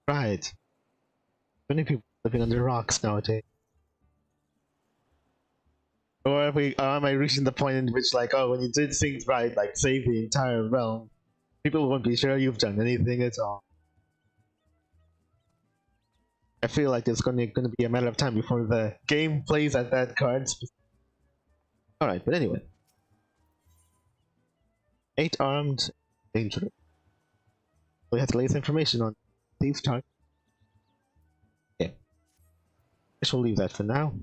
Right. Many people living under rocks nowadays. Or am I reaching the point in which, like, oh, when you did things right, like save the entire realm, people won't be sure you've done anything at all. I feel like it's gonna be a matter of time before the game plays at that card. Alright, but anyway. 8 armed, dangerous. We have to lay this information on Thieves' target. Okay. I guess we'll leave that for now.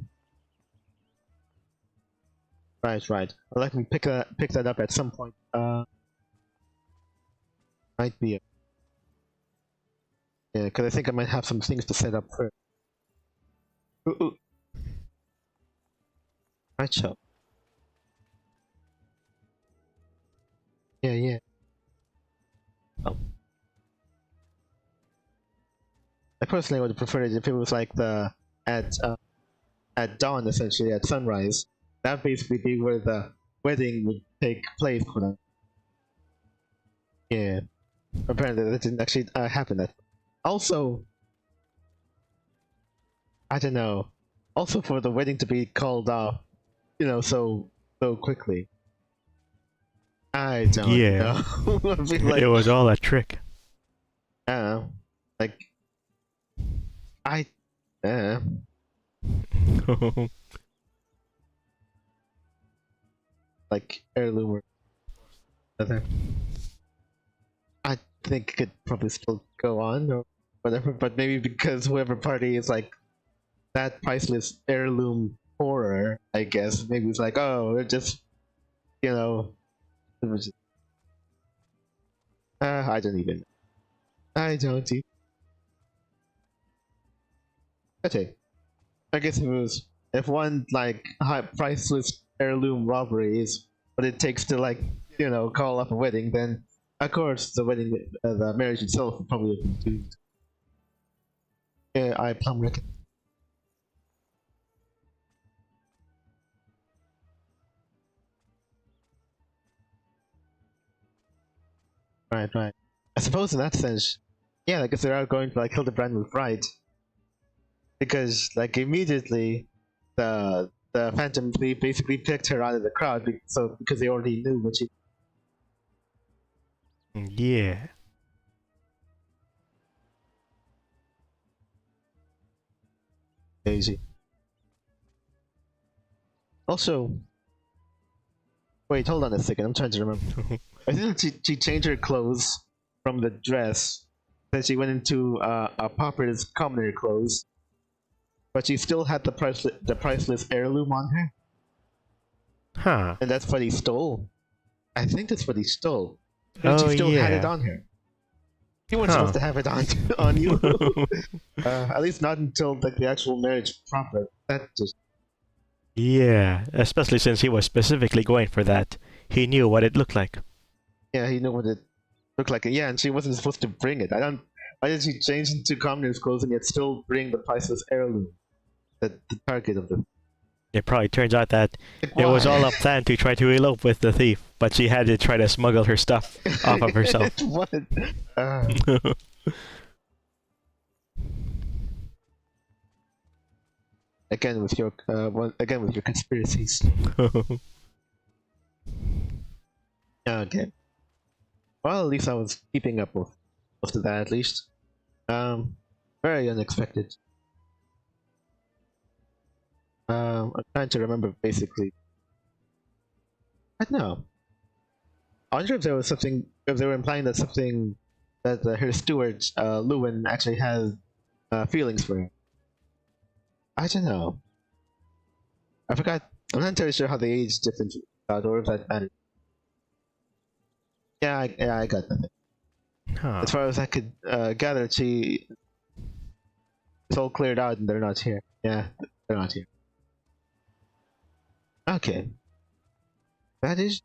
Right. I'd like to pick that up at some point. Might be a... Yeah, because I think I might have some things to set up first. Ooh. Right, so. Yeah. Oh. I personally would have preferred it if it was like at dawn, essentially, at sunrise. That would basically be where the wedding would take place for them. Yeah. Apparently that didn't actually happen. Also, I don't know. Also for the wedding to be called off, so quickly. I don't Yeah. know. I feel like, It was all a trick. I don't know. Like, like heirloom or other. I think it could probably still go on or whatever, but maybe because whoever party is like that priceless heirloom horror, I guess maybe it's like, oh, it just, it was just, I don't even. I don't even. Okay, I guess if one like high priceless heirloom robbery is what it takes to like call off a wedding, then of course the the marriage itself would probably have been doomed. Yeah, I plumb reckon. Right. I suppose in that sense, yeah, I guess they are going to like Hildebrand was right, because like immediately the Phantom Thief basically picked her out of the crowd, because they already knew what she. Yeah. Crazy. Also, wait, hold on a second. I'm trying to remember. I think she changed her clothes from the dress, then she went into a pauper's commoner clothes, but she still had the priceless heirloom on her, Huh. and that's what he stole. I think that's what he stole. But Oh you still had it yeah. on her. You weren't Huh. supposed to have it on you. At least not until like the actual marriage proper. That just Yeah, especially since he was specifically going for that. He knew what it looked like. yeah, he knew what it looked like. Yeah, and she wasn't supposed to bring it. I don't. Why did she change into commoner's clothes and yet still bring the priceless heirloom? The target of the. It probably turns out that Like, it was all why? a plan to try to elope with the thief, but she had to try to smuggle her stuff off of herself. What? Uh, again with your again with your conspiracies. Okay. Well, at least I was keeping up with most of that, at least. Very unexpected. I'm trying to remember basically. I don't know. I wonder if there was something, if they were implying that something, that her steward, Lewin, actually has feelings for her. I don't know. I forgot. I'm not entirely sure how they age different, or if that matters. Yeah, I got that. Huh. As far as I could gather, it's all cleared out and they're not here. Yeah, they're not here. Okay. That is.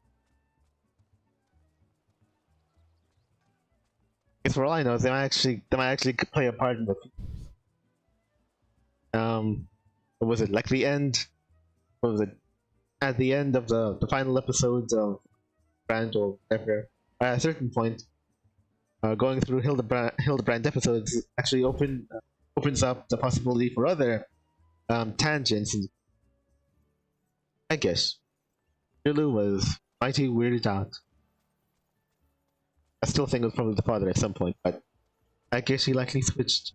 Because for all I know, they might actually play a part in the. What was it like the end? What was it? At the end of the final episodes of Brand or whatever, at a certain point, going through Hildebrand episodes actually opens up the possibility for other tangents. And I guess Lulu was mighty weirded out. I still think it was probably the father at some point, but I guess he likely switched.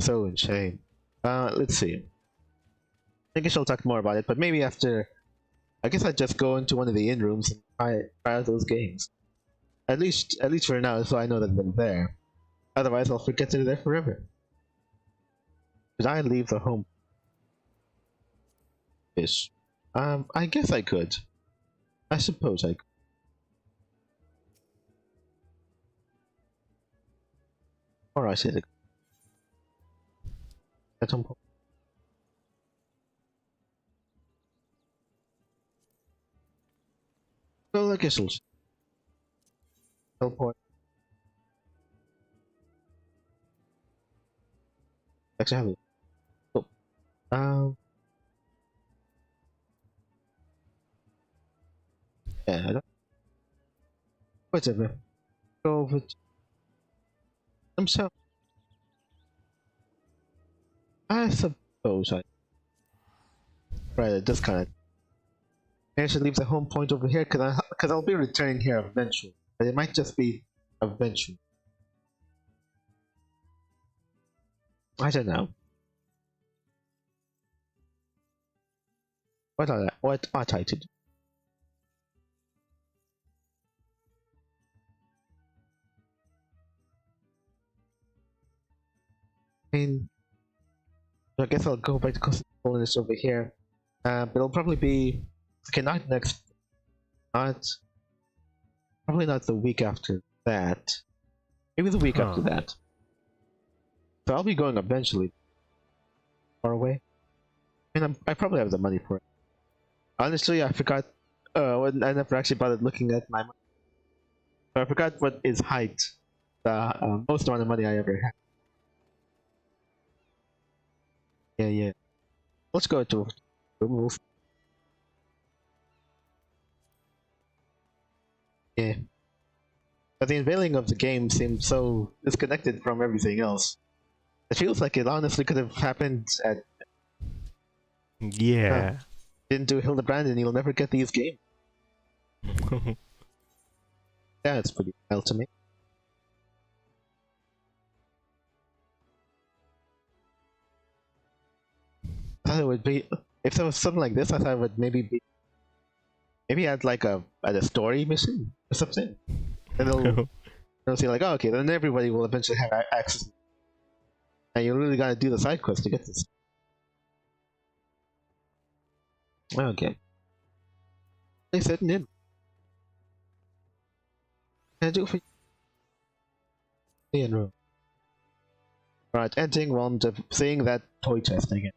So insane. Let's see. I guess I'll talk more about it, but maybe after. I guess I'd just go into one of the in rooms and try out those games. At least for now, so I know that they're there. Otherwise, I'll forget they're there forever. Could I leave the home? Ish. I guess I could. I suppose I could. Or I said at some point. Well, I guess I'll teleport. Actually, have it. Oh. Yeah, I don't. Whatever. Go over to himself. I suppose I. Right, just kind of. Maybe I should leave the home point over here, cause I'll be returning here eventually. But it might just be eventually. I don't know. What ought I to do? I mean, I guess I'll go back to Cosmopolis over here. But it'll probably be okay. Not next. Not probably not the week after that. Maybe the week after Huh. that. So I'll be going eventually. Far away. I mean, I probably have the money for it. Honestly, I forgot. I never actually bothered looking at my money. So I forgot what is height. The most amount of money I ever had. Yeah. Let's go to remove. Yeah. But the unveiling of the game seems so disconnected from everything else. It feels like it honestly could have happened at Yeah. didn't do Hildebrand and you'll never get these games. Yeah, it's pretty wild to me. I thought it would be if there was something like this. I thought it would maybe add like a story mission or something. And they'll say like, oh, okay, then everybody will eventually have access. And you really gotta do the side quest to get this. Okay. They said in. Can I do it for you in room? Right, ending round of seeing that toy chest again.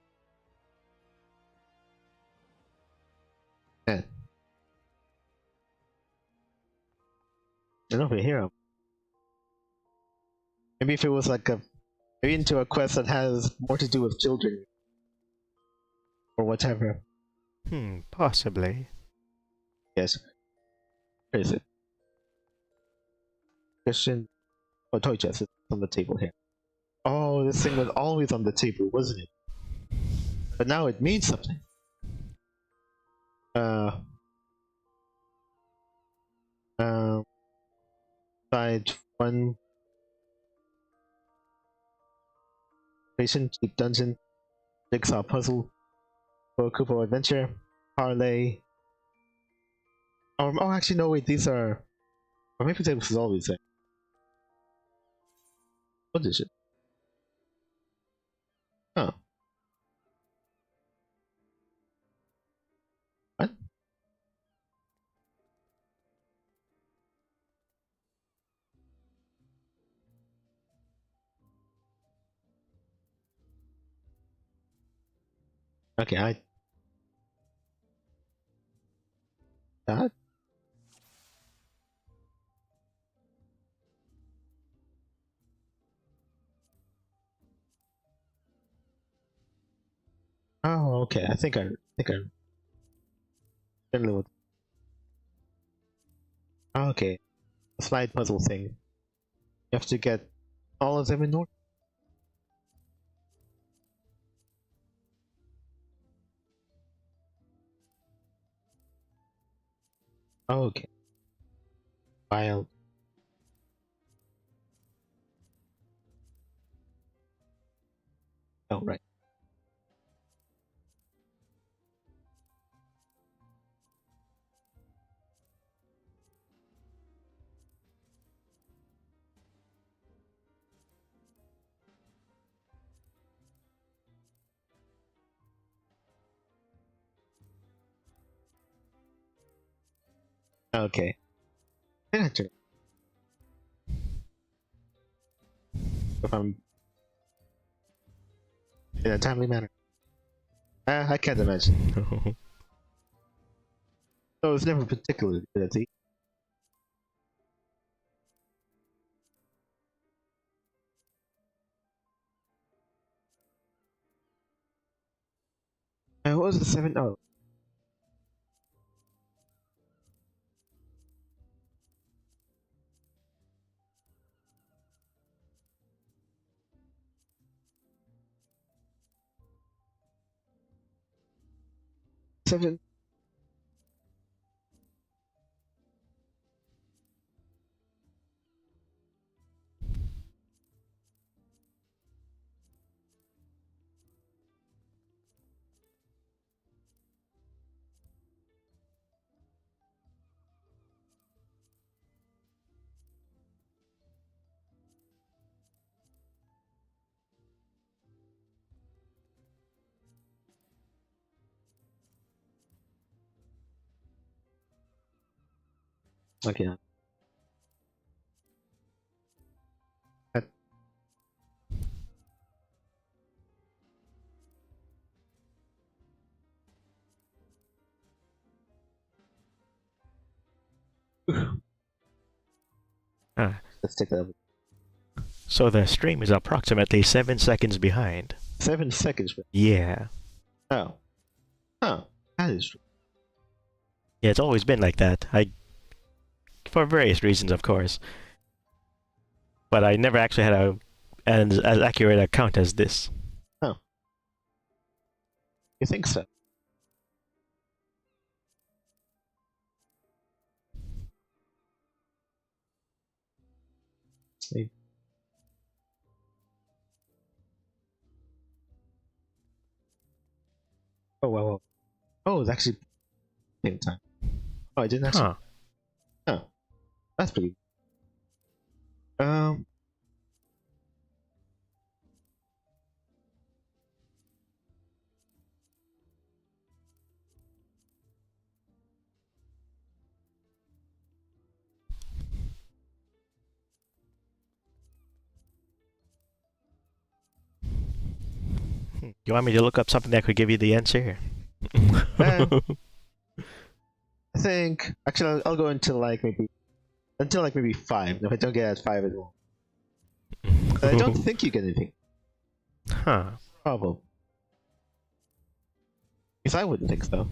Yeah. And over here. Maybe if it was like maybe into a quest that has more to do with children. Or whatever. Possibly. Yes. Where is it? Question. Oh, toy chest is on the table here. Oh, this thing was always on the table, wasn't it? But now it means something. Side 1. Patient, Cheap Dungeon, Jigsaw Puzzle, Kupo Adventure, Parlay. Oh, actually, no, wait, these are. Or maybe this is always there. What is it? Oh. What? Okay, that? Oh, okay, I think I generally would. Oh, okay. A slide puzzle thing. You have to get all of them in order. Oh, okay. Wild. Oh, right. Okay. If I'm in a timely manner. I can't imagine. So it's never particularly good at the. What was the 7? Oh. Seven. Okay. That- Ah, Let's take that. so the stream is approximately 7 seconds behind. 7 seconds. Yeah. Oh. Huh. That is true. Yeah, it's always been like that. For various reasons, of course. But I never actually had as accurate a count as this. Oh. You think so? Maybe. Oh, wow. Oh, it's actually same time. Oh, I didn't actually. Huh. Oh. That's pretty. Um. You want me to look up something that could give you the answer? I think actually I'll go until like maybe 5. If I don't get at 5, it won't. But I don't think you get anything. Huh. Probably. Because I wouldn't think so.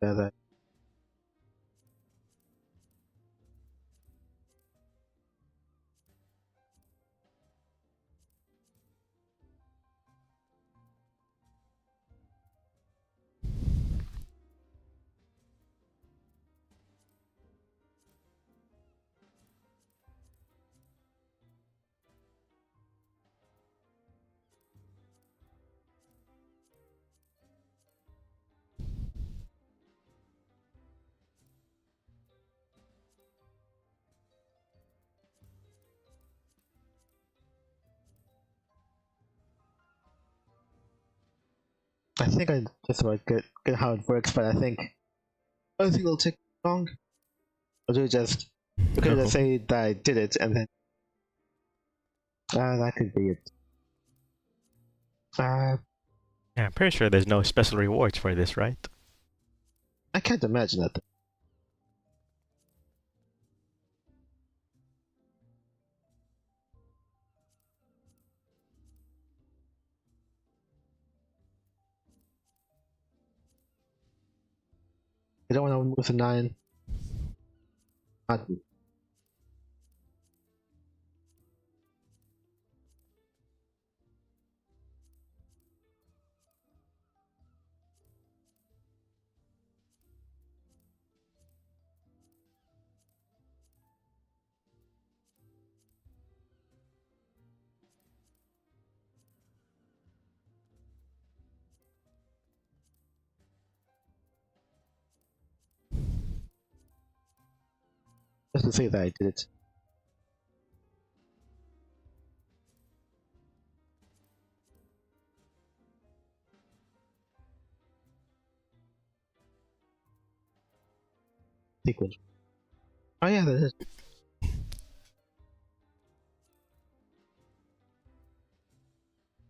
Yeah, that. I think I just about get how it works, but I think it'll take long. Or do we just say that I did it and then that could be it. Yeah, I'm pretty sure there's no special rewards for this, right? I can't imagine that. I don't want to move to 9. Not just to say that I did it. Sequence. Oh yeah, that is.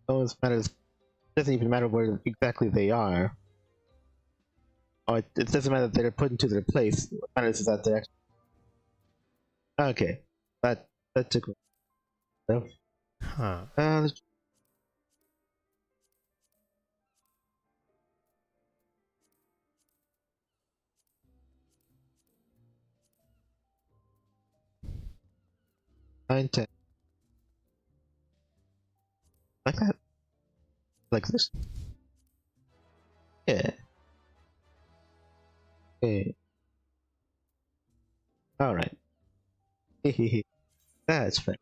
Those matters. Doesn't even matter where exactly they are. Oh, it doesn't matter that they're put into their place. What matters is that they're actually. Okay, that took. Huh. Let's 9, 10. Like that. Like this. Yeah. Okay. Alright. That's fair.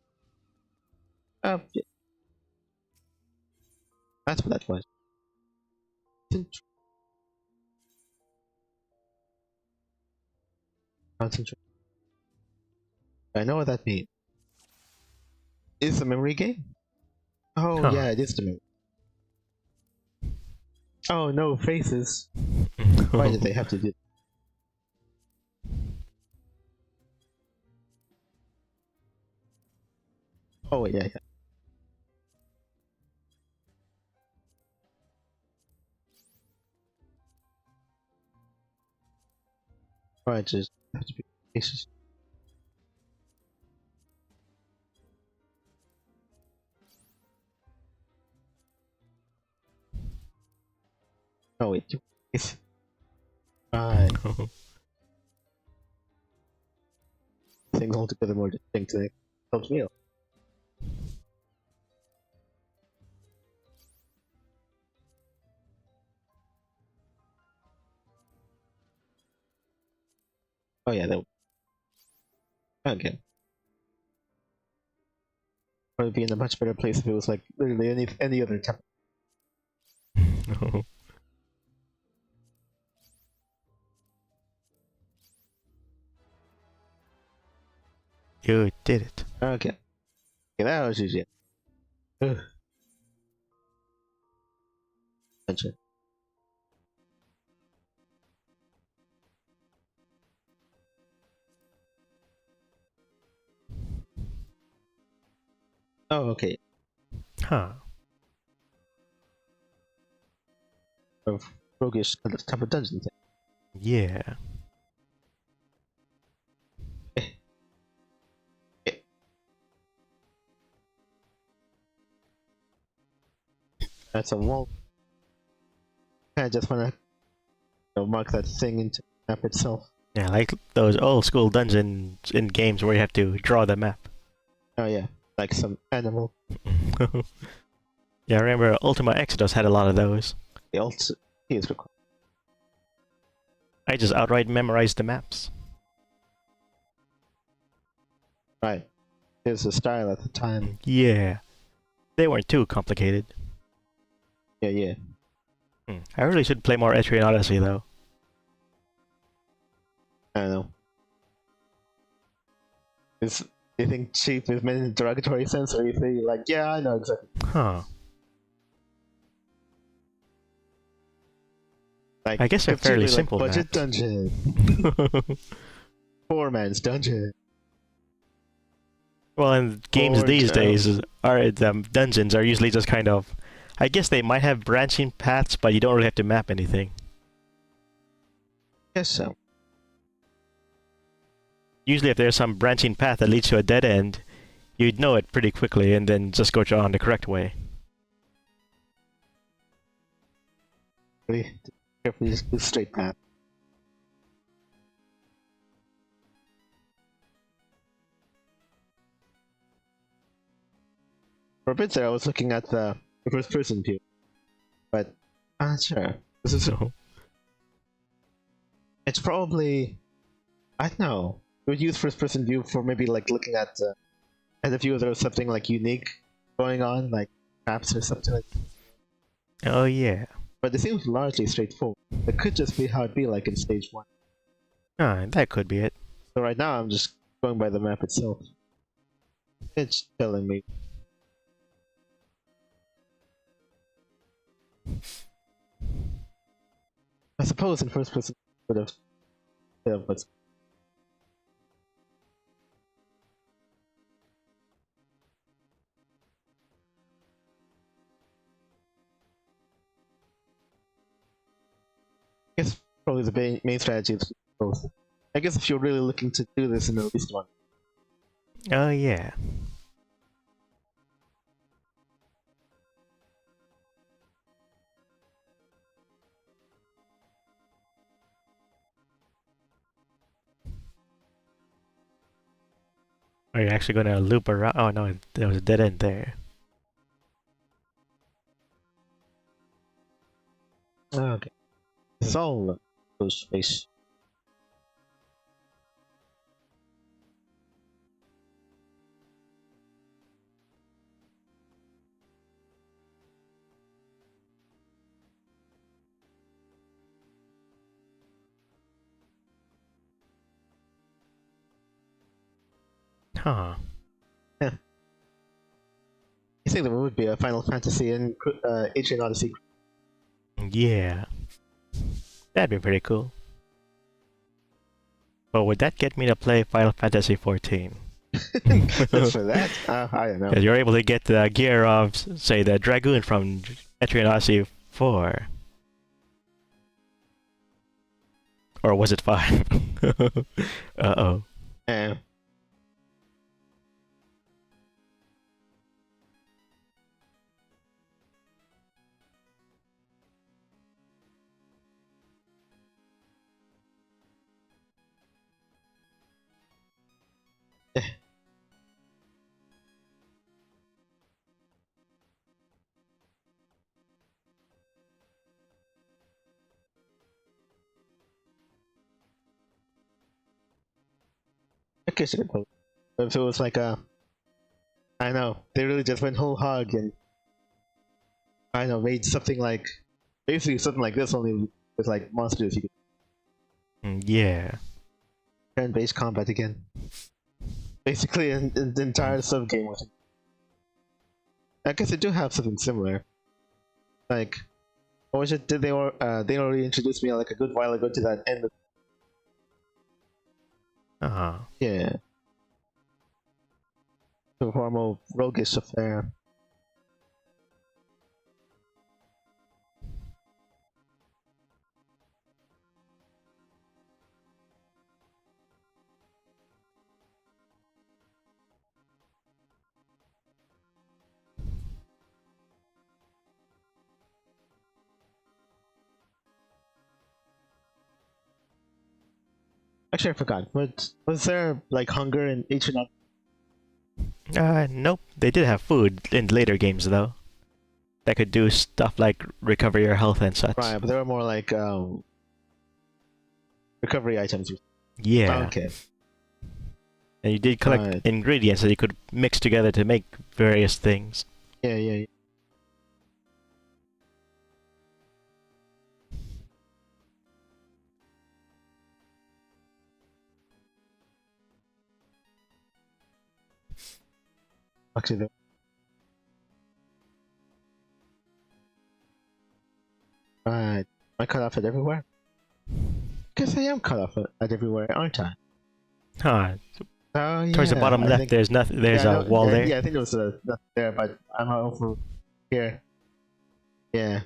Yeah. That's what that was. Concentrate. I know what that means. Is a memory game? Oh Huh. yeah, it is the memory. Oh no, faces. Why did they have to do? Oh wait, yeah. Right, just have to be cases. Oh wait, if right, things altogether more distinct than it helps me out. Oh yeah, that would okay. Probably be in a much better place if it was like literally any other temple. You did it. Okay. Okay, that was easy. Ugh. Gotcha. Oh, okay. Huh. Of roguish kind of type of dungeon thing. Yeah. That's a wall. I just wanna mark that thing into the map itself. Yeah, like those old school dungeons in games where you have to draw the map. Oh yeah, like some animal. Yeah, I remember Ultima Exodus had a lot of those. The alt is required. I just outright memorized the maps. Right. There's a style at the time. Yeah. They weren't too complicated. Yeah, yeah. I really should play more Etrian Odyssey though. I don't know. Do you think cheap is meant in a derogatory sense, or you think like, yeah, I know exactly. Huh. Like, I guess they're fairly like simple budget maps. dungeon. Poor man's dungeon. Well, in games these days, dungeons are usually just kind of... I guess they might have branching paths, but you don't really have to map anything. Guess so. Usually if there's some branching path that leads to a dead end, you'd know it pretty quickly and then just go on the correct way. Really carefully just do straight path. For a bit there, I was looking at the first person view, but I'm not sure. This is So, it's probably, I don't know. We would use first person view for maybe like looking at a view there was something like unique going on, like maps or something like that. oh yeah. But it seems largely straightforward. It could just be how it'd be like in stage 1. That could be it. So right now I'm just going by the map itself. It's telling me. I suppose in first person would have what's I guess probably the main strategy is both. I guess if you're really looking to do this in at least one. Oh yeah. Are you actually gonna loop around? Oh no, there was a dead end there. Okay. Soul goes space. Huh. Yeah. You think there would be a Final Fantasy and Ancient Odyssey? Yeah. That'd be pretty cool. But would that get me to play Final Fantasy 14? Just for that? I don't know. Because you're able to get the gear of, say, the Dragoon from Etrian Odyssey 4. Or was it 5? Uh-oh. Yeah. I guess it could. If it was like a, I know they really just went whole hog and I know made something like basically something like this only with like monsters you could Yeah. turn-based combat again. Basically, an entire sub game with it. I guess they do have something similar. Like, what was it? Did they already introduced me like a good while ago to that end? Uh-huh. Yeah. The far more roguish affair. Actually, I forgot. But was there like hunger in each and Nope. They did have food in later games, though. That could do stuff like recover your health and such. right? But there were more like recovery items. Yeah. Okay. And you did collect Right. ingredients that you could mix together to make various things. Yeah. Actually, right. Am I cut off at everywhere? Guess I am cut off at everywhere, aren't I? Huh. Oh yeah. Towards the bottom I left, think, there's nothing. There's yeah, a wall there. Yeah, I think there was nothing there, but I'm over here. Yeah.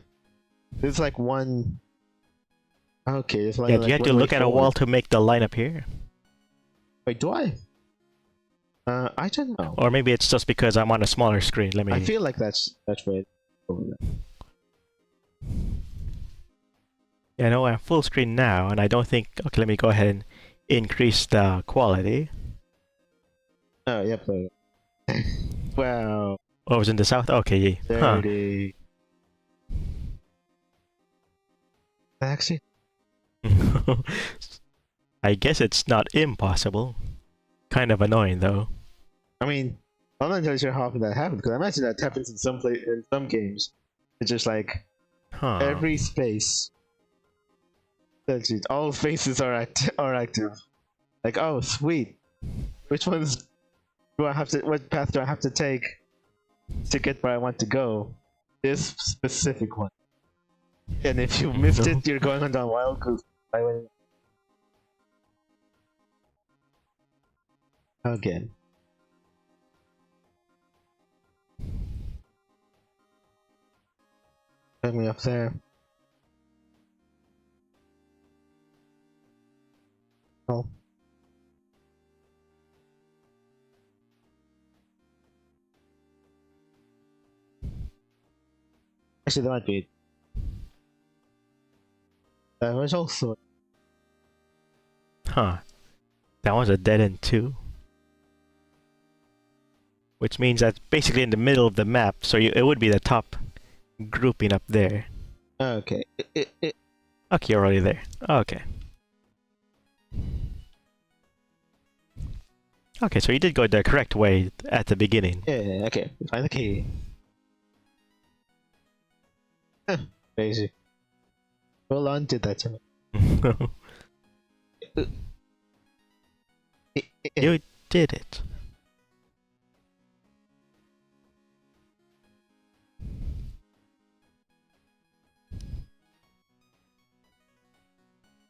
There's like one. Okay, there's like. Yeah, do you have to one way look at a forward. wall to make the line appear? Wait, do I? I don't know. Or maybe it's just because I'm on a smaller screen. Let me. I feel like that's right. Yeah, no, I'm full screen now, and I don't think. Okay, let me go ahead and increase the quality. Oh, yep. Wow. Oh, it was in the south. Okay, yeah. Huh. 30. Actually, I guess it's not impossible. Kind of annoying though. I mean, I'm not entirely sure how often that happens because I imagine that happens in some games. It's just like Huh. every space. That's it. All spaces are active. Like, oh, sweet. Which ones do I have to? What path do I have to take to get where I want to go? This specific one. And if you missed it, you're going on down wild goose. Again. Put me up there. Oh. Actually, that might be it. That was also. Huh. That one's a dead end too. Which means that's basically in the middle of the map, so it would be the top grouping up there. Okay. Okay, you're already there. Okay. Okay, so you did go the correct way at the beginning. Yeah, okay. Find the key. Crazy. Hold on, did that to me. You did it.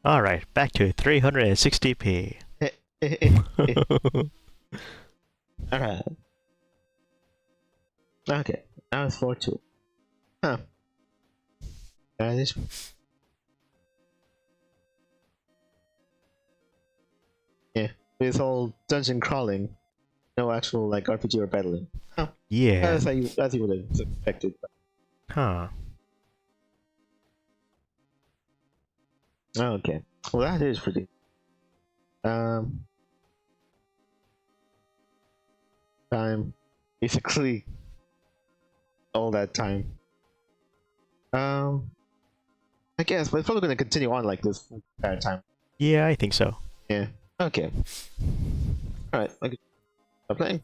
Alright, back to 360p. Alright. Okay, now it's 4-2. Huh. That is. Yeah, with all dungeon crawling, no actual like RPG or battling. Huh. Yeah. As you would have expected. Huh. Okay. Well, that is pretty. Time, basically, all that time. I guess, but it's probably going to continue on like this for the entire time. Yeah, I think so. Yeah. Okay. All right. Okay. Stop playing.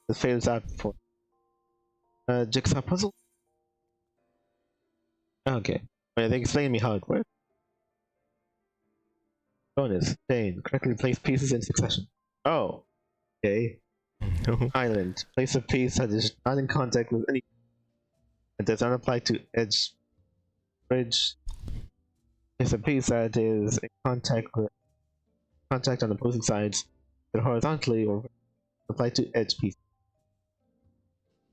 This fails out before. Jigsaw puzzle. Okay. Wait, they explain me how it works. Bonus. Chain. Correctly place pieces in succession. Oh. Okay. Island. Place a piece that is not in contact with any. It does not apply to edge. Bridge. Place a piece that is in contact on opposing sides, either horizontally or apply to edge piece.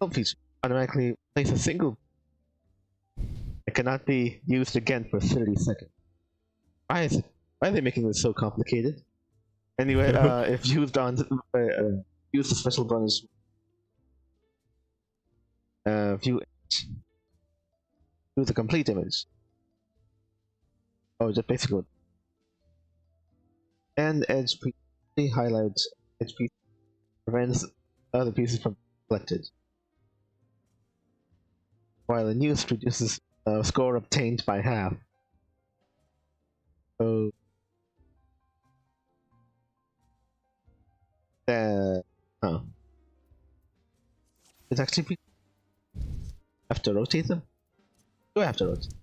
Help feature. Automatically place a single. It cannot be used again for 30 seconds. Why are they making this so complicated? Anyway, if used on use the special bonus view image. View the complete image. Oh, just basically. And edge piece highlights edge piece prevents other pieces from being selected. While in use reduces score obtained by half. So oh. It's actually have to rotate them? Do I have to rotate?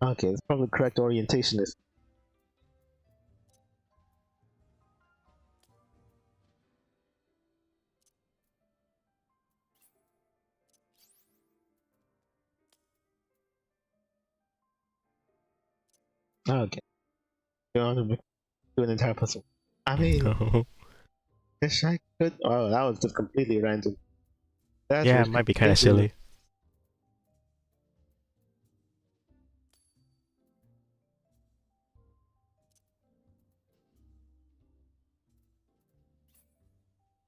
Okay, it's probably correct orientation is. Okay. You want to do an entire puzzle. I mean, wish I could. Oh, that was just completely random. That Yeah, was it might be kind of completely silly.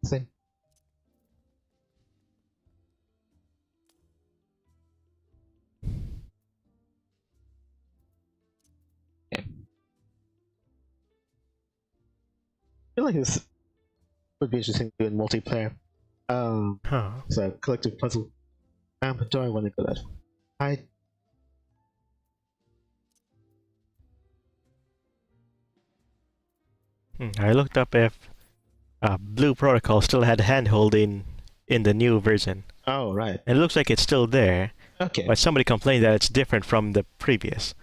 thing. Yeah. I feel like this would be interesting to do in multiplayer. Huh. It's a collective puzzle. But do I want to go that far? I looked up if Blue Protocol still had hand-holding in the new version. Oh, right. And it looks like it's still there, Okay. but somebody complained that it's different from the previous.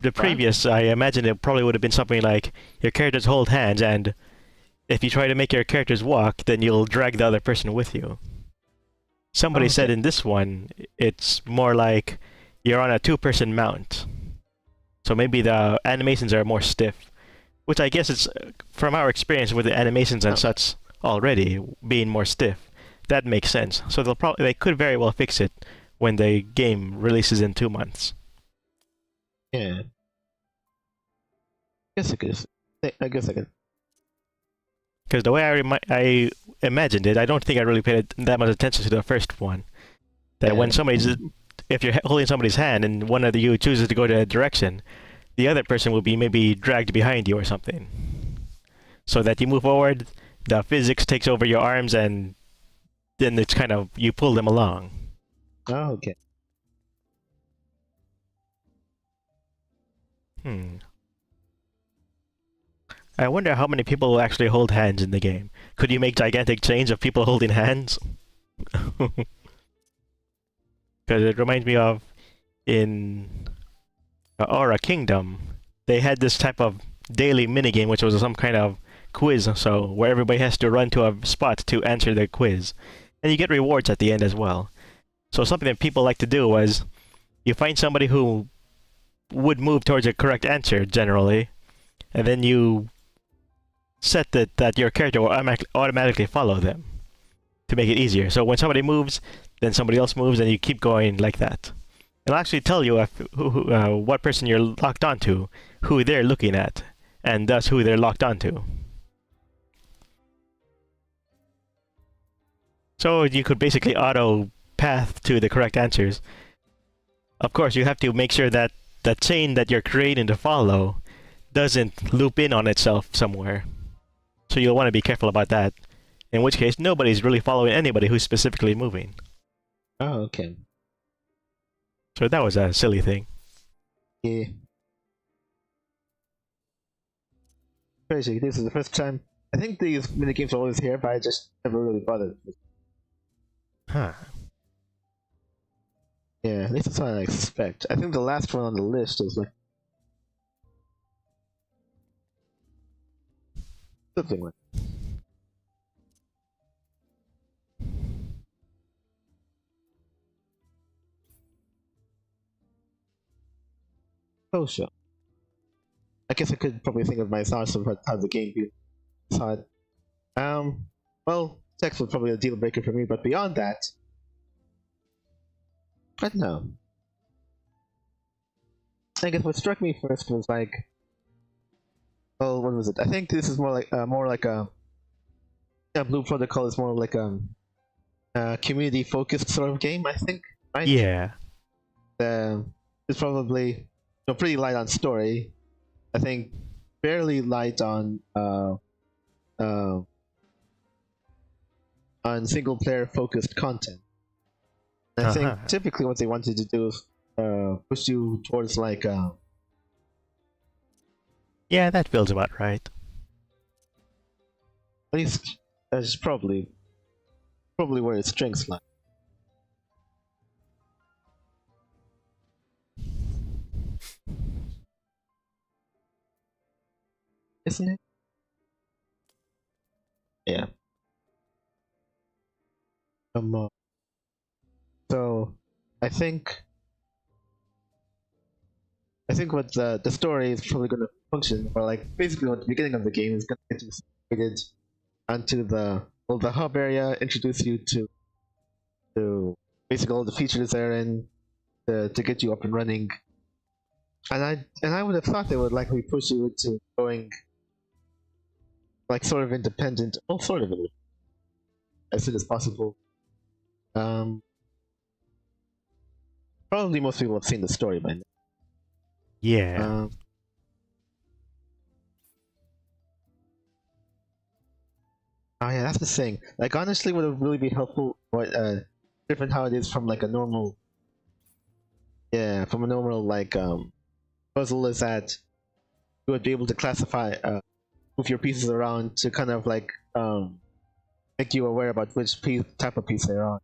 The previous, I imagine it probably would have been something like your characters hold hands, and if you try to make your characters walk, then you'll drag the other person with you. Somebody said in this one, it's more like you're on a two-person mount. So maybe the animations are more stiff. Which I guess it's, from our experience with the animations and such already, being more stiff. That makes sense. So they could very well fix it when the game releases in 2 months. Yeah. I guess I could. Because the way I imagined it, I don't think I really paid that much attention to the first one. That when if you're holding somebody's hand and one of you chooses to go to a direction, the other person will be maybe dragged behind you or something. So that you move forward, the physics takes over your arms, and then it's kind of, you pull them along. Oh, okay. I wonder how many people will actually hold hands in the game. Could you make gigantic chains of people holding hands? Because it reminds me of in Aura Kingdom, they had this type of daily minigame, which was some kind of quiz, so where everybody has to run to a spot to answer the quiz. And you get rewards at the end as well. So something that people like to do was you find somebody who would move towards a correct answer generally, and then you set that your character will automatically follow them to make it easier. So when somebody moves, then somebody else moves, and you keep going like that. It'll actually tell you what person you're locked onto, who they're looking at, and thus who they're locked onto. So you could basically auto path to the correct answers. Of course, you have to make sure that the chain that you're creating to follow doesn't loop in on itself somewhere. So you'll want to be careful about that. In which case, nobody's really following anybody who's specifically moving. Oh, okay. So that was a silly thing. Yeah. Crazy. This is the first time. I think these minigames are always here, but I just never really bothered. Huh. Yeah, at least that's what I expect. I think the last one on the list is like something like. Oh, sure. I guess I could probably think of my thoughts of how the game saw it. Well, sex was probably a deal breaker for me, but beyond that, but no. I guess what struck me first was like, well, what was it? I think this is more like a Blue Protocol is more like a community-focused sort of game. I think, right? Yeah. It's probably pretty light on story. I think fairly light on single-player focused content. And I think typically what they wanted to do is push you towards like yeah, that feels about right. at least that's probably where its strengths lie. Isn't it? Yeah. So I think what the story is probably going to function, or like basically what the beginning of the game is going to get you situated onto the hub area, introduce you to basically all the features therein to get you up and running. And I would have thought they would likely push you into going like sort of independent, well, sort of as soon as possible. Probably most people have seen the story by now. Yeah. Oh yeah, that's the thing. Like honestly, would have really be helpful. What different how it is from like a normal. Yeah, from a normal like puzzle is that you would be able to classify, move your pieces around to kind of like make you aware about which type of piece they're on.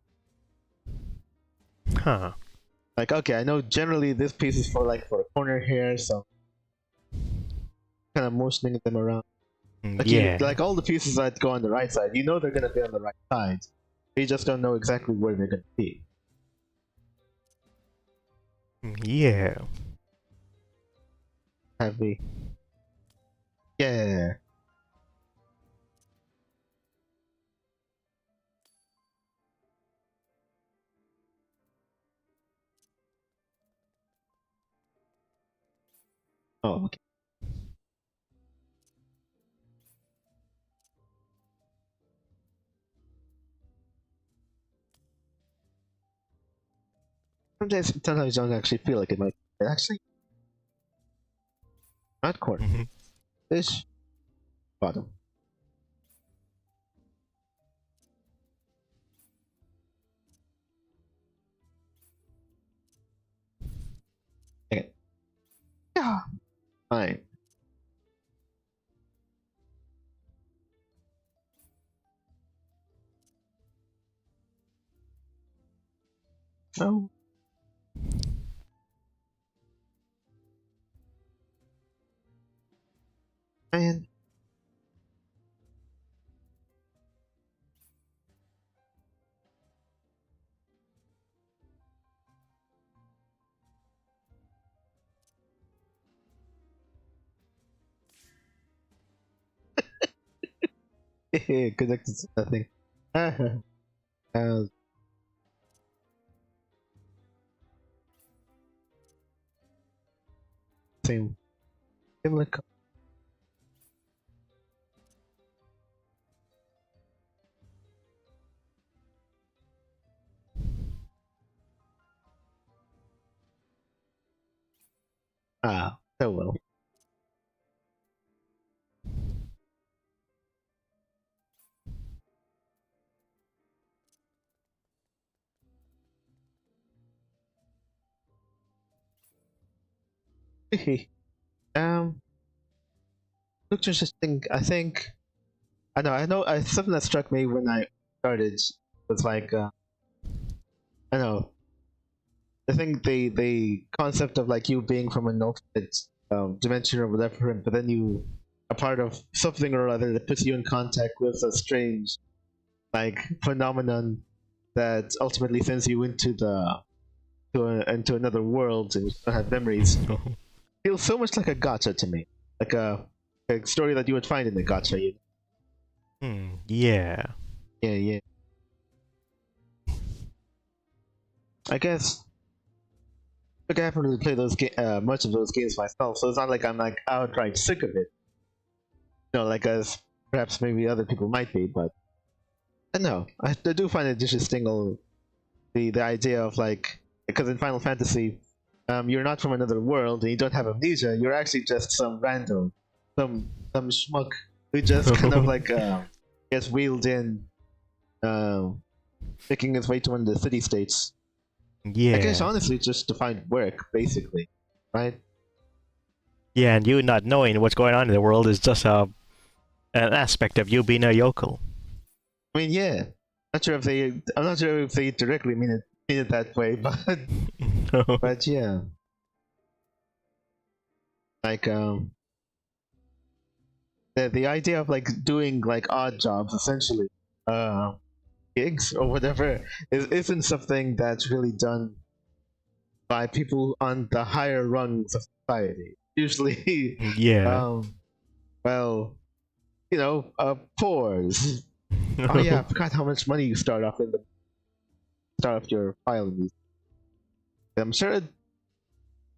Huh. Like okay, I know generally this piece is for a corner here, so kind of motioning them around. Like yeah. like all the pieces that go on the right side, you know they're gonna be on the right side. You just don't know exactly where they're gonna be. Yeah. Heavy. Yeah. Oh, okay. Sometimes you don't actually feel like it might. It actually, not corner. Fish. Bottom. Okay. Yeah. Fine. Oh. Man. Connected to nothing. uh, same. Similar. Ah, so well. um, looks interesting. I think. I know. I know. Something that struck me when I started was like, I know. I think the concept of like you being from an alternate dimension or whatever, but then you are part of something or other that puts you in contact with a strange like phenomenon that ultimately sends you into into another world and you don't have memories. Feels so much like a gacha to me, like a story that you would find in a gacha. You know? Yeah. Yeah, yeah. I guess. Look, I haven't really played much of those games myself, so it's not like I'm like outright sick of it. You know, like as perhaps maybe other people might be, but I know I do find it interesting. The idea of like because in Final Fantasy, you're not from another world and you don't have amnesia. You're actually just some random, some schmuck who just kind of like gets wheeled in, making his way to one of the city states. I guess Yeah. honestly, just to find work, basically, right? Yeah, and you not knowing what's going on in the world is just an aspect of you being a yokel. I mean, yeah. I'm not sure if they directly mean it that way, but yeah, like the idea of like doing like odd jobs essentially, gigs or whatever isn't something that's really done by people on the higher rungs of society. Usually, Yeah. um, well, you know, poors. Oh yeah, I forgot how much money you start off your file in these. I'm sure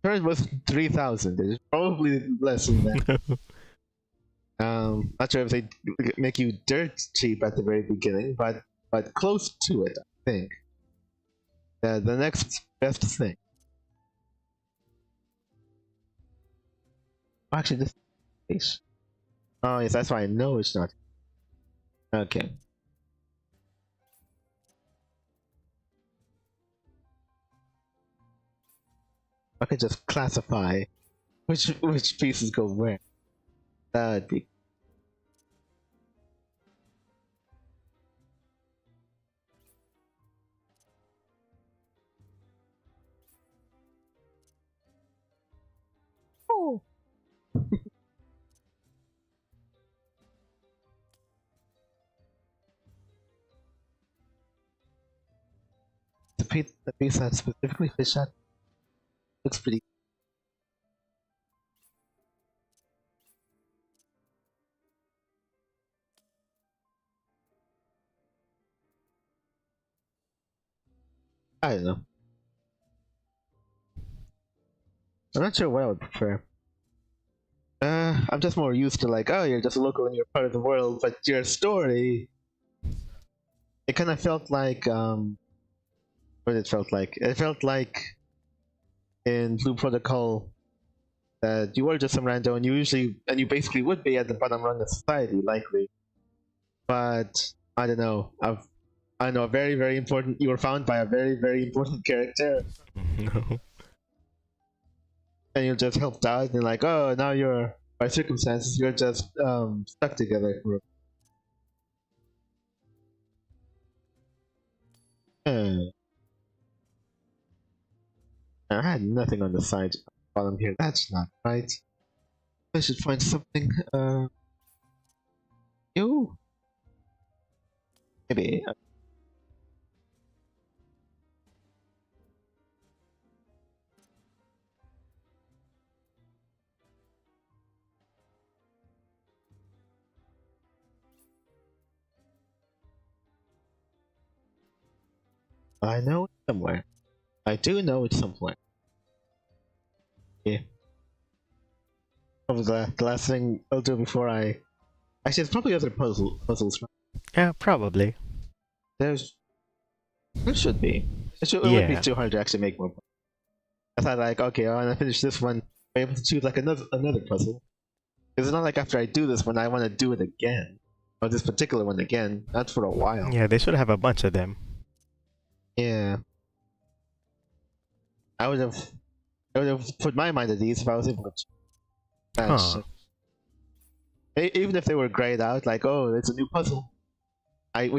it was 3,000. It's probably less than that. Not sure if they make you dirt cheap at the very beginning, but close to it, I think. The next best thing. Actually, this is. Oh yes, that's why I know it's not. Okay. I could just classify which pieces go where. That'd be. Oh. The piece that specifically fish at looks pretty. I don't know. I'm not sure what I would prefer. I'm just more used to like, oh, you're just a local and you're part of the world, but your story, it kind of felt like, what it felt like. It felt like in Blue Protocol that you were just some rando, and you basically would be at the bottom rung of society, likely. But I don't know. I know a very very important. You were found by a very very important character, and you just helped out, and like, oh, now you're by circumstances you're just stuck together. Uh, I had nothing on the side bottom here. That's not right. I should find something. Yo, maybe. I know it somewhere. I do know it somewhere. Yeah. Probably the last thing I'll do before I. Actually, it's probably other puzzles. Right? Yeah, probably. There should be. It wouldn't be Yeah. too hard to actually make more. I thought like, okay, when I finish this one, I'm able to choose like another puzzle. Because it's not like after I do this one, I want to do it again, or this particular one again. Not for a while. Yeah, they should have a bunch of them. Yeah. I would have put my mind at ease if I was able to. Huh. Even if they were grayed out, like, oh, it's a new puzzle. We're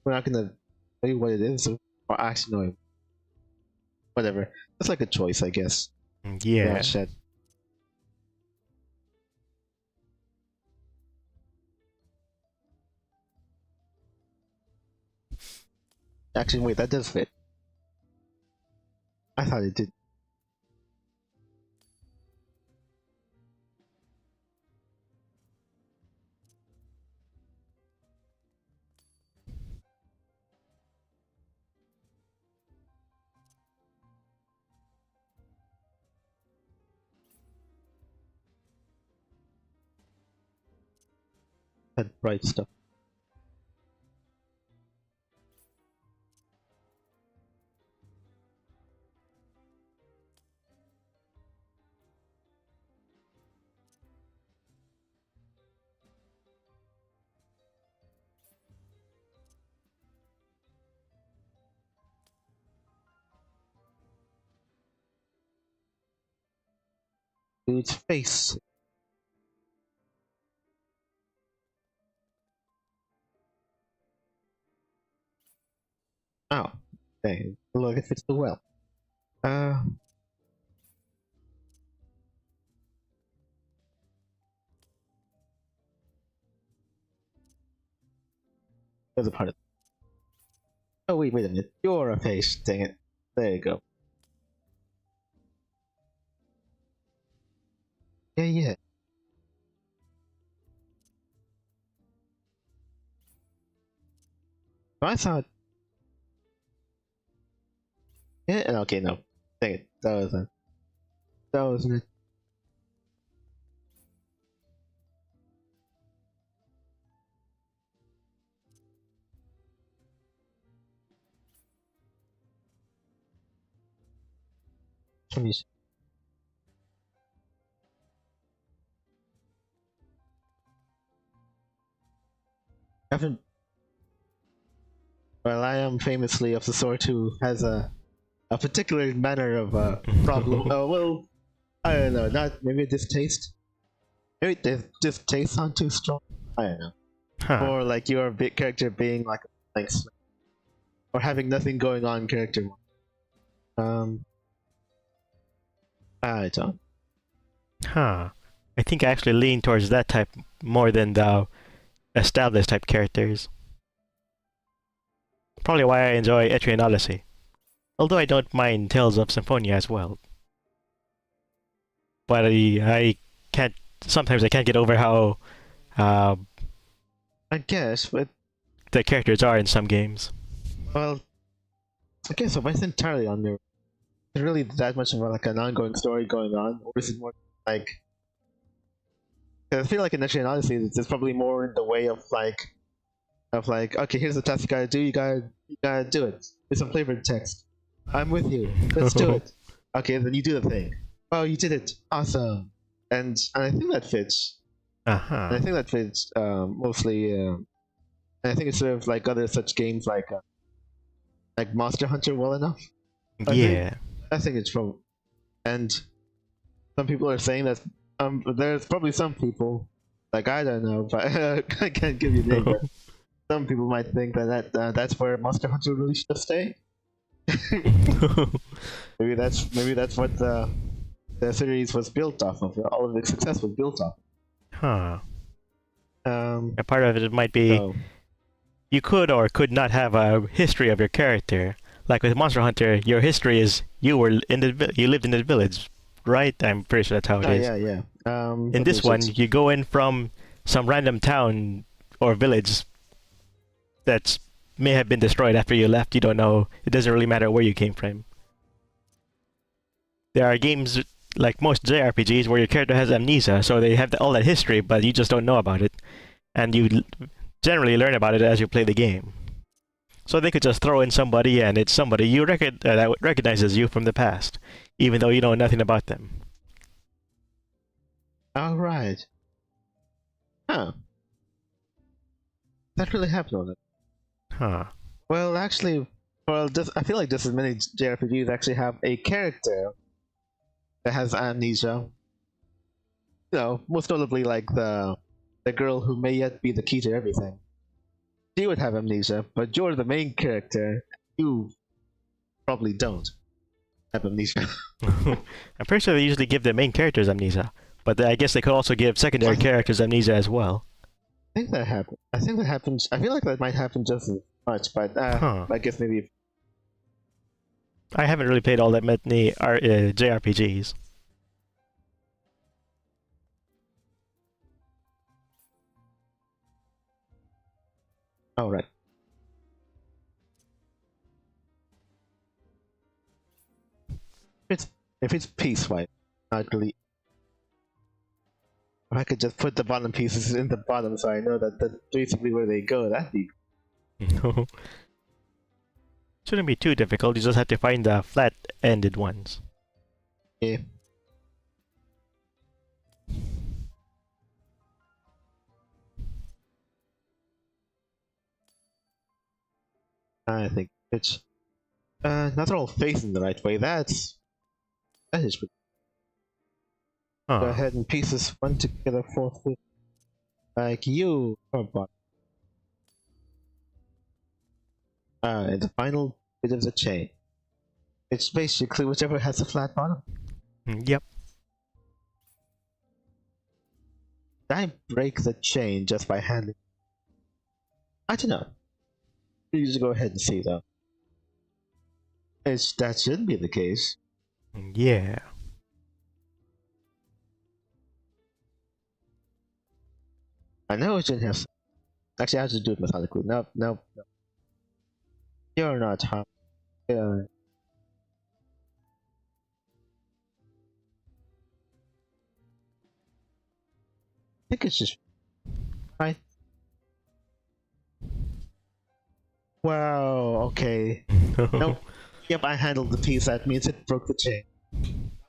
not gonna tell you what it is, or actually no, whatever. It's like a choice, I guess. Yeah. Shit. Actually, wait, that does fit. I thought it did. That bright stuff. Dude's face. Oh, dang. Look, it fits the well. There's a part of. Oh wait a minute. You're a face. Dang it. There you go. Yeah. I thought. Yeah. Okay, no. Dang it. That wasn't it. Let me see. I haven't. Well, I am famously of the sort who has a particular manner of problem. Oh well, I don't know. Not maybe a distaste. Maybe distaste sound too strong. I don't know. Huh. Or like your big character being like a blank slate, or having nothing going on character. I don't. Huh. I think I actually lean towards that type more than the established type characters. Probably why I enjoy Etrian Odyssey. Although I don't mind Tales of Symphonia as well. But I can't. Sometimes I can't get over how I guess, but the characters are in some games. well, I guess so. But it's entirely on your. Is really that much of like an ongoing story going on, or is it more like? Cause I feel like in Etrian Odyssey, it's probably more in the way of like, okay, here's the task you gotta do. You gotta do it. There's some flavored text. I'm with you. Let's do it. Okay, then you do the thing. Oh, you did it. Awesome. And I think that fits. Uh-huh. And I think that fits mostly. And I think it's sort of like other such games like Monster Hunter well enough. Yeah. I think it's probably. And some people are saying that there's probably some people, like I don't know, but I can't give you names. But some people might think that's where Monster Hunter really should stay. maybe that's what the series was built off of. All of its success was built off. Huh. Um, A part of it might be so you could or could not have a history of your character. Like with Monster Hunter, your history is you lived in the village, right? I'm pretty sure that's how it is. yeah. In this one, you go in from some random town or village that may have been destroyed after you left. You don't know. It doesn't really matter where you came from. There are games like most JRPGs where your character has amnesia, so they have all that history, but you just don't know about it, and you generally learn about it as you play the game. So they could just throw in somebody, and it's somebody that recognizes you from the past, even though you know nothing about them. all right. Huh. That really happened on it. Huh. Well, actually, I feel like just as many JRPGs actually have a character that has amnesia. You know, most notably like the girl who may yet be the key to everything. She would have amnesia, but you're the main character. You probably don't have amnesia. I'm pretty sure they usually give the main characters amnesia, but I guess they could also give secondary characters amnesia as well. I think that happens. I think that happens. I feel like that might happen just as much, but I guess maybe. I haven't really played all that many JRPGs. Oh, right. If it's piecewise, not really. If I could just put the bottom pieces in the bottom, so I know that that's basically where they go. That'd be. No. Shouldn't be too difficult. You just have to find the flat-ended ones. Yeah. I think it's not they're all facing the right way. That is pretty. Go ahead and pieces one together, fourth with like you or bot. And the final bit of the chain. It's basically whichever has a flat bottom. Yep. I break the chain just by handling. I don't know. You just go ahead and see though. That should be the case. Yeah. I know it shouldn't have. Actually, I have to do it methodically. No. You're not harm. I think it's just right. Wow. Okay. Nope. Yep, I handled the piece. That means it broke the chain.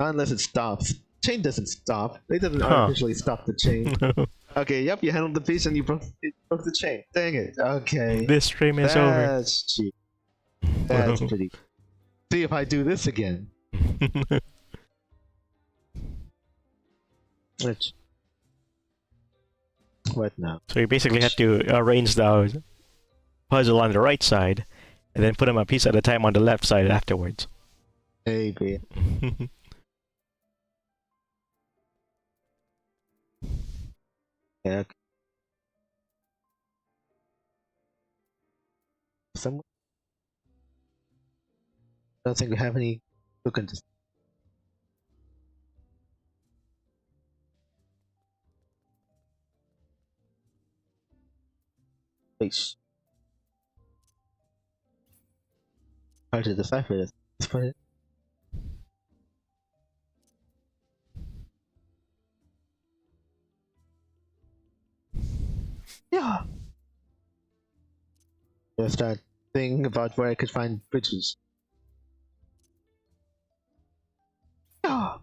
Unless it stops. Chain doesn't stop. It doesn't artificially stop the chain. Okay, yep, you handled the piece and you broke the chain. Dang it. Okay. This stream is over. That's cheap. That's pretty. See if I do this again. What now? So you basically have to arrange the puzzle on the right side, and then put them a piece at a time on the left side afterwards. Maybe. Yeah. Someone. I don't think we have any who can just. Please. Hard to decipher this. But yeah. There's that thing about where I could find bridges. Yeah.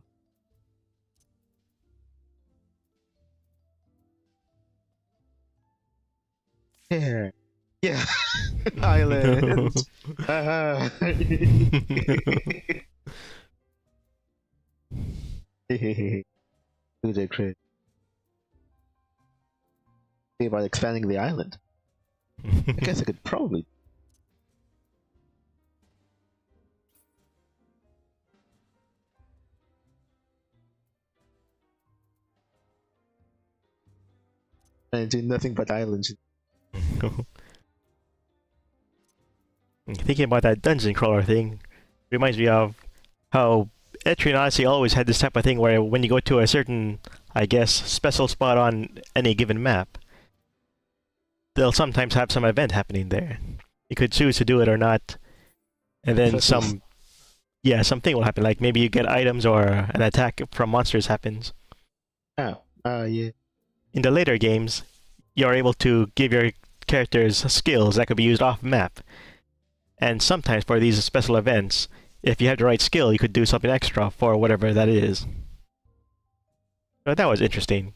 Here. Yeah. Island. Who did create? See about expanding the island. I guess I could probably. and do nothing but islands. Thinking about that dungeon crawler thing reminds me of how Etrian Odyssey always had this type of thing where when you go to a certain, I guess, special spot on any given map, they'll sometimes have some event happening there. You could choose to do it or not, and then something will happen. Like maybe you get items or an attack from monsters happens. Yeah. In the later games, you're able to give your characters skills that could be used off map. And sometimes for these special events, if you have the right skill, you could do something extra for whatever that is. So that was interesting.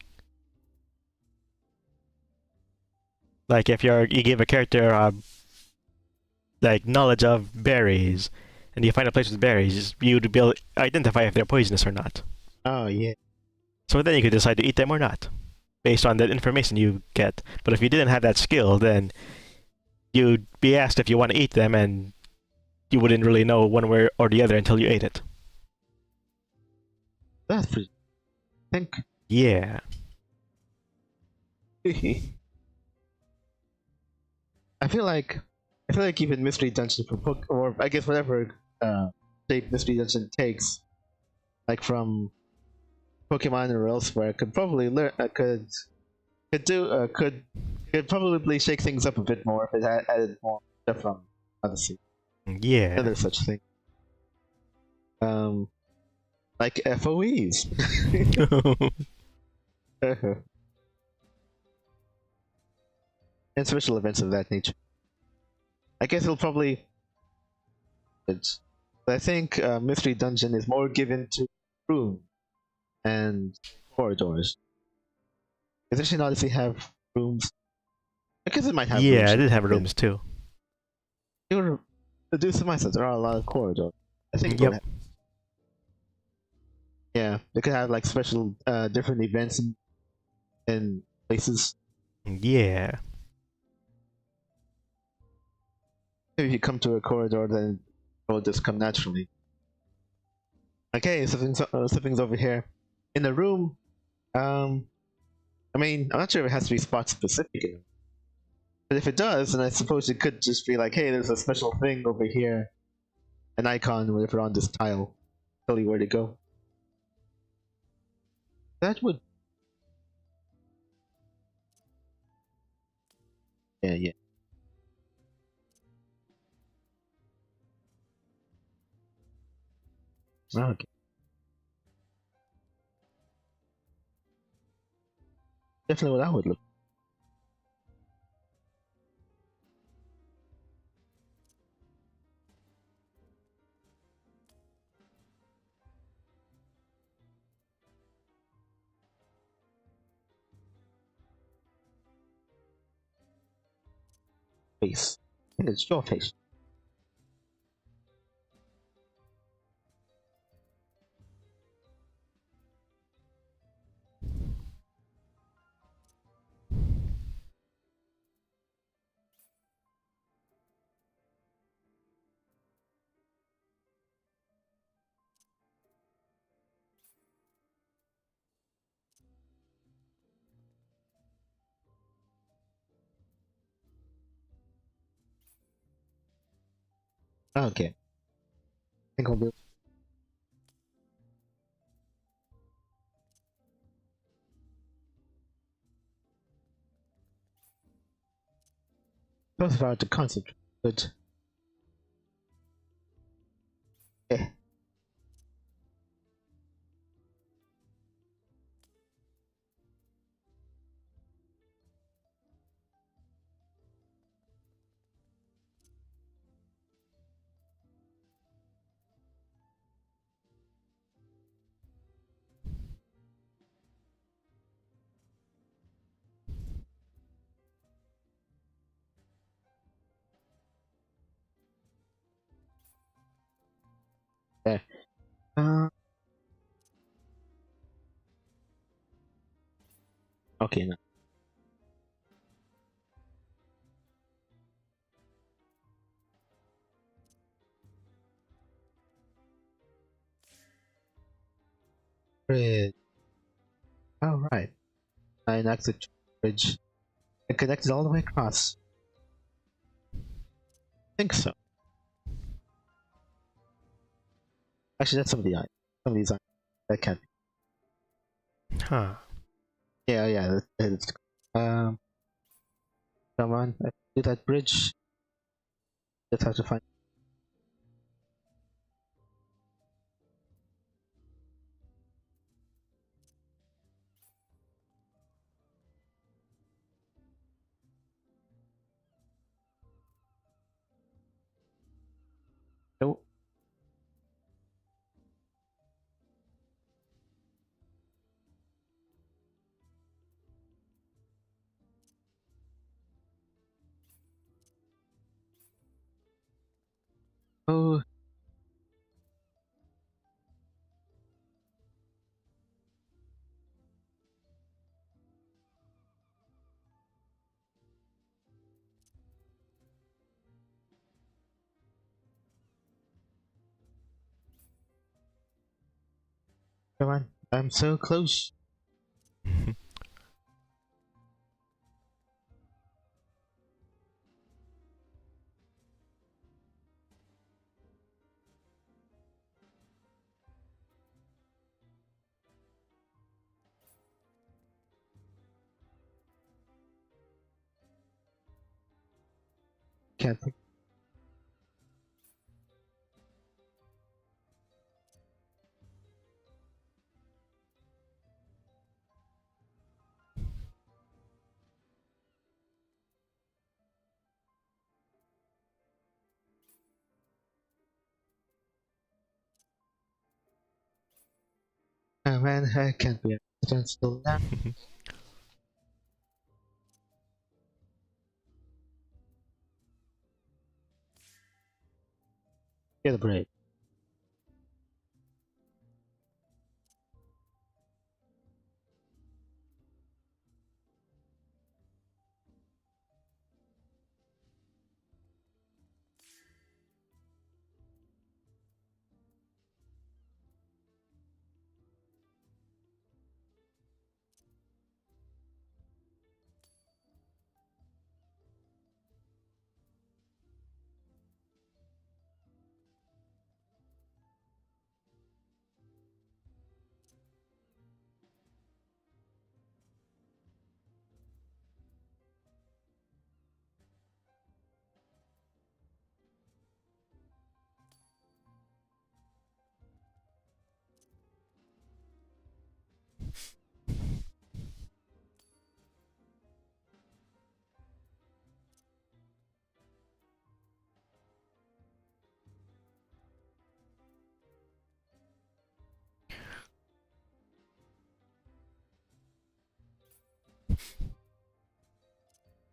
Like if you give a character like knowledge of berries, and you find a place with berries, you'd be able to identify if they're poisonous or not. Oh yeah. So then you could decide to eat them or not, based on that information you get. But if you didn't have that skill, then you'd be asked if you want to eat them, and you wouldn't really know one way or the other until you ate it. That's pretty. Think. Yeah. I feel like even Mystery Dungeon or I guess whatever shape Mystery Dungeon takes, like from Pokemon or elsewhere, could probably learn could probably shake things up a bit more if it added more stuff from Odyssey. Yeah. Other such thing. Like FOEs. And special events of that nature. I guess it'll probably. But I think Mystery Dungeon is more given to room and corridors. Does actually Odyssey have rooms? I guess it might have rooms. Yeah, it did have rooms too. To do some myself, there are a lot of corridors. I think. Yep. Yeah, they could have like special different events in places. Yeah. If you come to a corridor, then it will just come naturally. Okay, something's over here. In the room, I mean, I'm not sure if it has to be spot specific. But if it does, then I suppose it could just be like, hey, there's a special thing over here. An icon or whatever on this tile. Tell you where to go. That would... Yeah. Okay. Definitely what I would look. Face. I think it's your face. Okay. I think I'll be... Both about to concentrate, but... Eh. Yeah. Okay, now. Great. Alright. 9 exit. bridge and connected all the way across. I think so. Actually, that's some of the eyes. Some of these eyes. That can't be. Huh. Yeah. Um, come on, let's do that bridge. Just have to find. Nope. Oh, come on. I'm so close. Can't think. Oh man, I can't be. Stand still now. Get a break.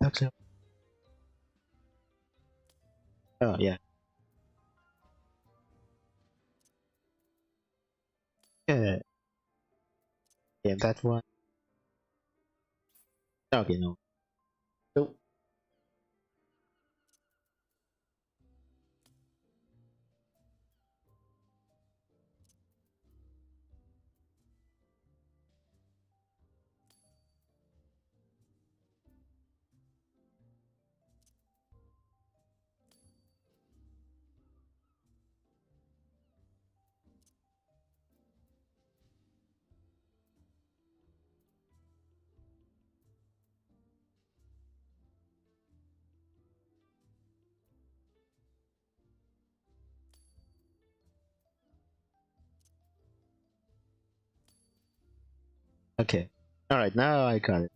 Okay. Oh yeah. Yeah. Yeah, that one. Okay, no. Nope. Okay. Alright, now I got it.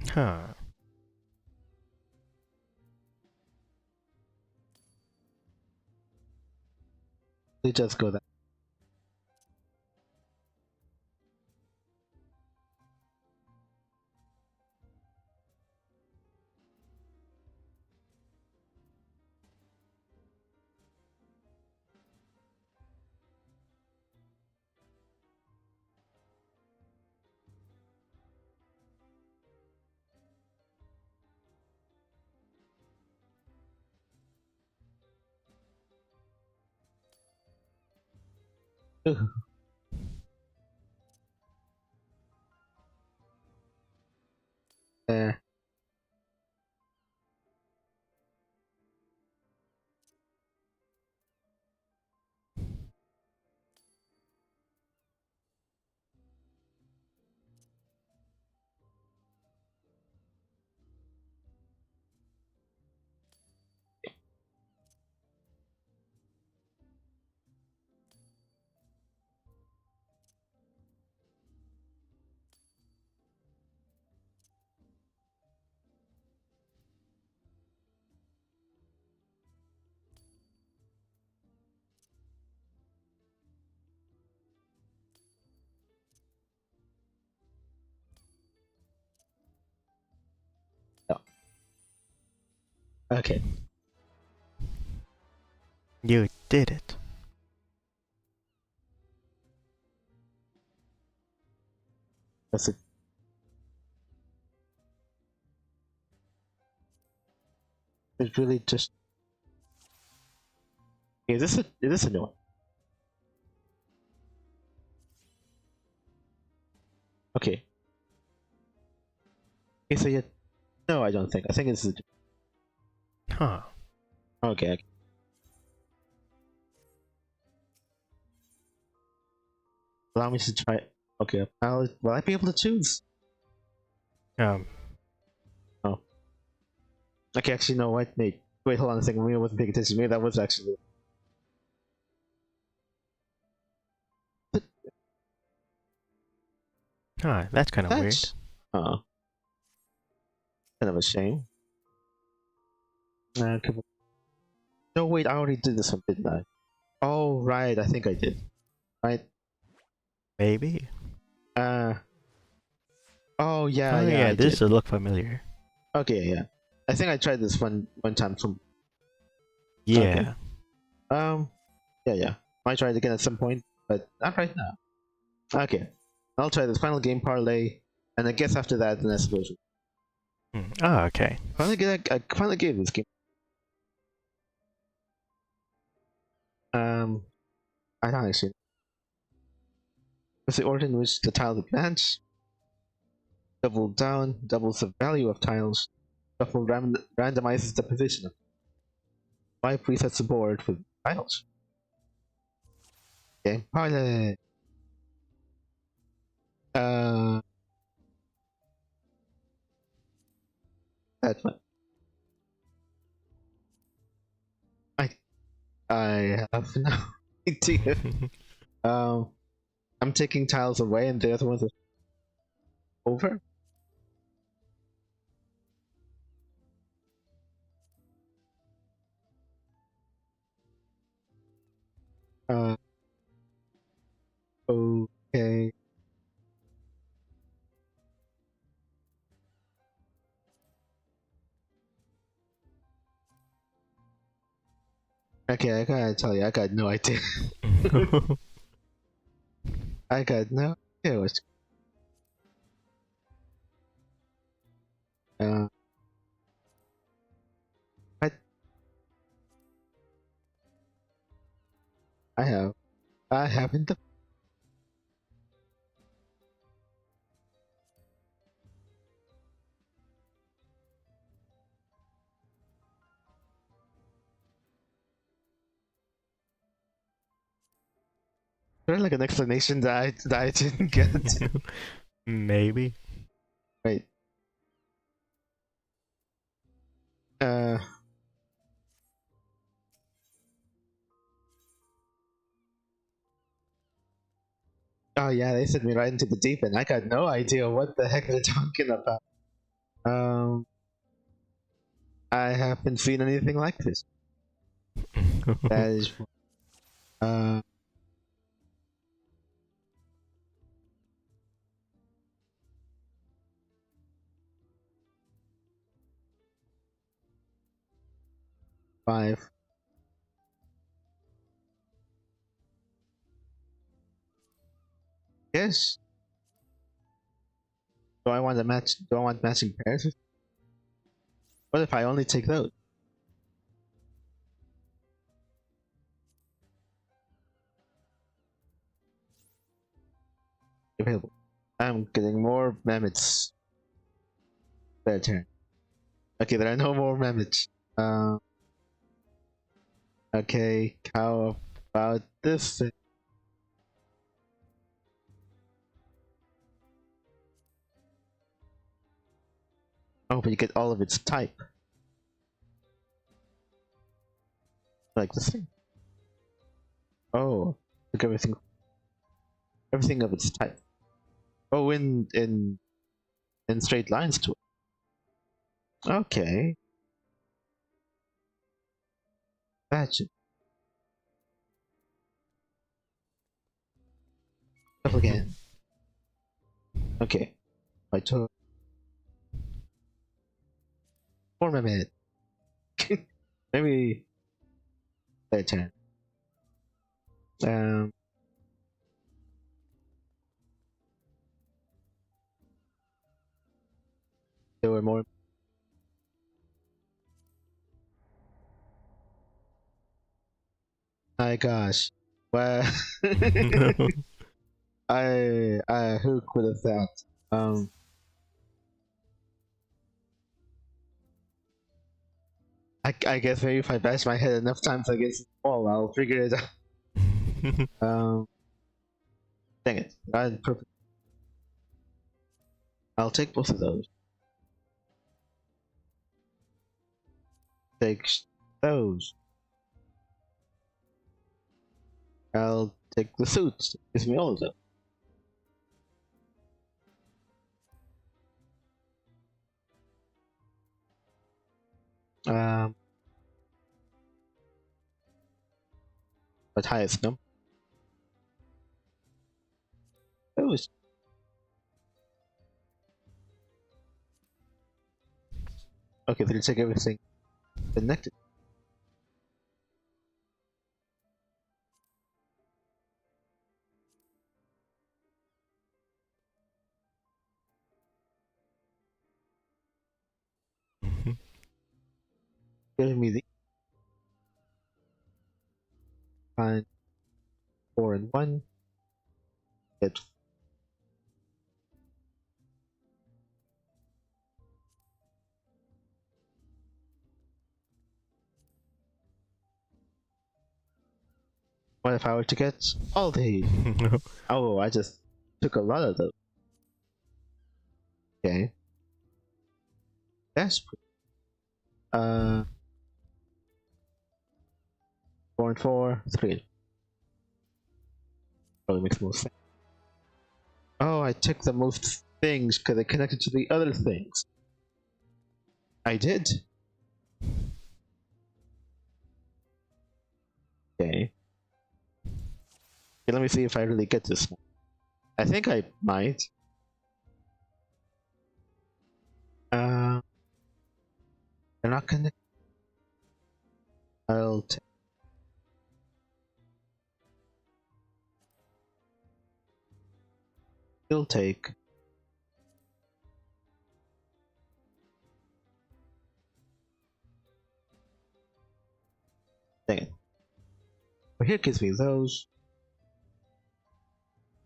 Huh. You just go there. Ooh. Yeah. No. Okay. You did it. That's it. It's really just. Is this a new one? Okay. Okay, so yeah. No, I don't think. I think it's. Huh. Okay. Okay. Allow me to try. Okay. Will I be able to choose? Um, Oh. Okay, actually, no. Wait, hold on a second. Maybe I wasn't paying attention. Maybe that was actually. that's kind of weird. That's. Oh. Kind of a shame. Okay. No, wait. I already did this one, didn't I? Oh, right. I think I did. Right. Maybe. Uh. Oh yeah, Oh yeah. yeah, I this did. will look familiar. Okay, yeah. I think I tried this one time from. Okay. Yeah. Yeah, yeah. Might try it again at some point, but not right now. Okay. I'll try this final game parlay, and I guess after that, the next version. Oh, okay. I finally gave this game. I don't actually. What's the order in which the tile advance? Double down doubles the value of tiles. Shuffle randomizes the position of 5 presets the board with tiles. Game parlay. Uh, that one. I I have no idea. Um, I'm taking tiles away, and the other ones are over. Uh, okay. Okay, I gotta tell you, I got no idea. I got no idea what's. Uh, I I have I haven't. There's like an explanation that I didn't get. Maybe. Wait. Uh. Oh yeah, they sent me right into the deep end. I got no idea what the heck they're talking about. Um. I haven't seen anything like this. That is. 5. Yes. Do I want to match? Do I want matching pairs? What if I only take those? Available. I'm getting more mammoths. Their turn. Okay, there are no more mammoths. Okay, how about this thing? Oh, but you get all of its type. Like this thing. Oh, look, everything of its type. Oh, in straight lines to it. Okay. Gotcha. Up again. Okay. I took for my minute. Maybe their turn. There were more. My gosh. Well, who could have thought? I guess maybe if I bash my head enough times against the wall, I'll figure it out. Dang it. I'll take both of those. Take those. I'll take the suits. Gives me all of them. But highest number. Those. Okay, let's take everything connected. Give me the 5, 4, and 1. Get what if I were to get all these? Oh, I just took a lot of those. Okay. That's 4 and 4, 3. Probably makes more sense. Oh, I took the most things because they connected to the other things. I did. Okay. Okay, let me see if I really get this one. I think I might. They're not connected. I'll take. You'll take. Dang it. Well, here gives me those.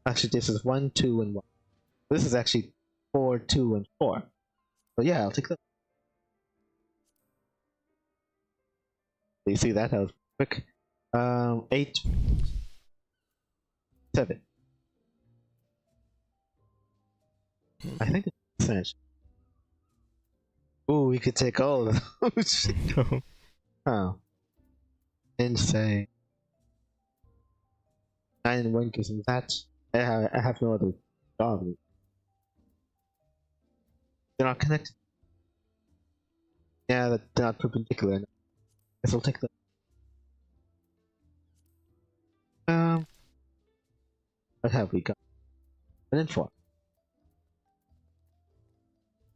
Actually, this is 1, 2, and 1. This is actually 4, 2, and 4. So yeah, I'll take that. You see that? That was quick. 8, 7. I think it's finished. Ooh, we could take all of those. No. Oh. Insane. 9 and 1 gives me that. I have no other job. They're not connected. Yeah, they're not perpendicular. Guess I'll take them. What have we got? 1 and 4.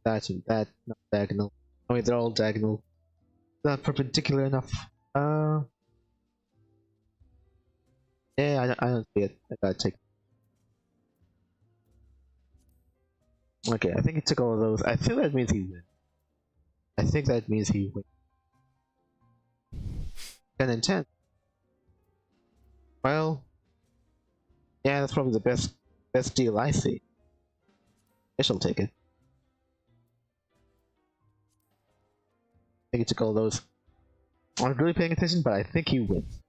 That and that, not diagonal. I mean, they're all diagonal. Not perpendicular enough. Yeah, I don't see it. I gotta take. Okay, I think he took all of those. I feel that means he wins. I think that means he wins. 10 and 10. Well, yeah, that's probably the best deal I see. I shall take it. think he took all those. I'm not really paying attention, but I think he wins.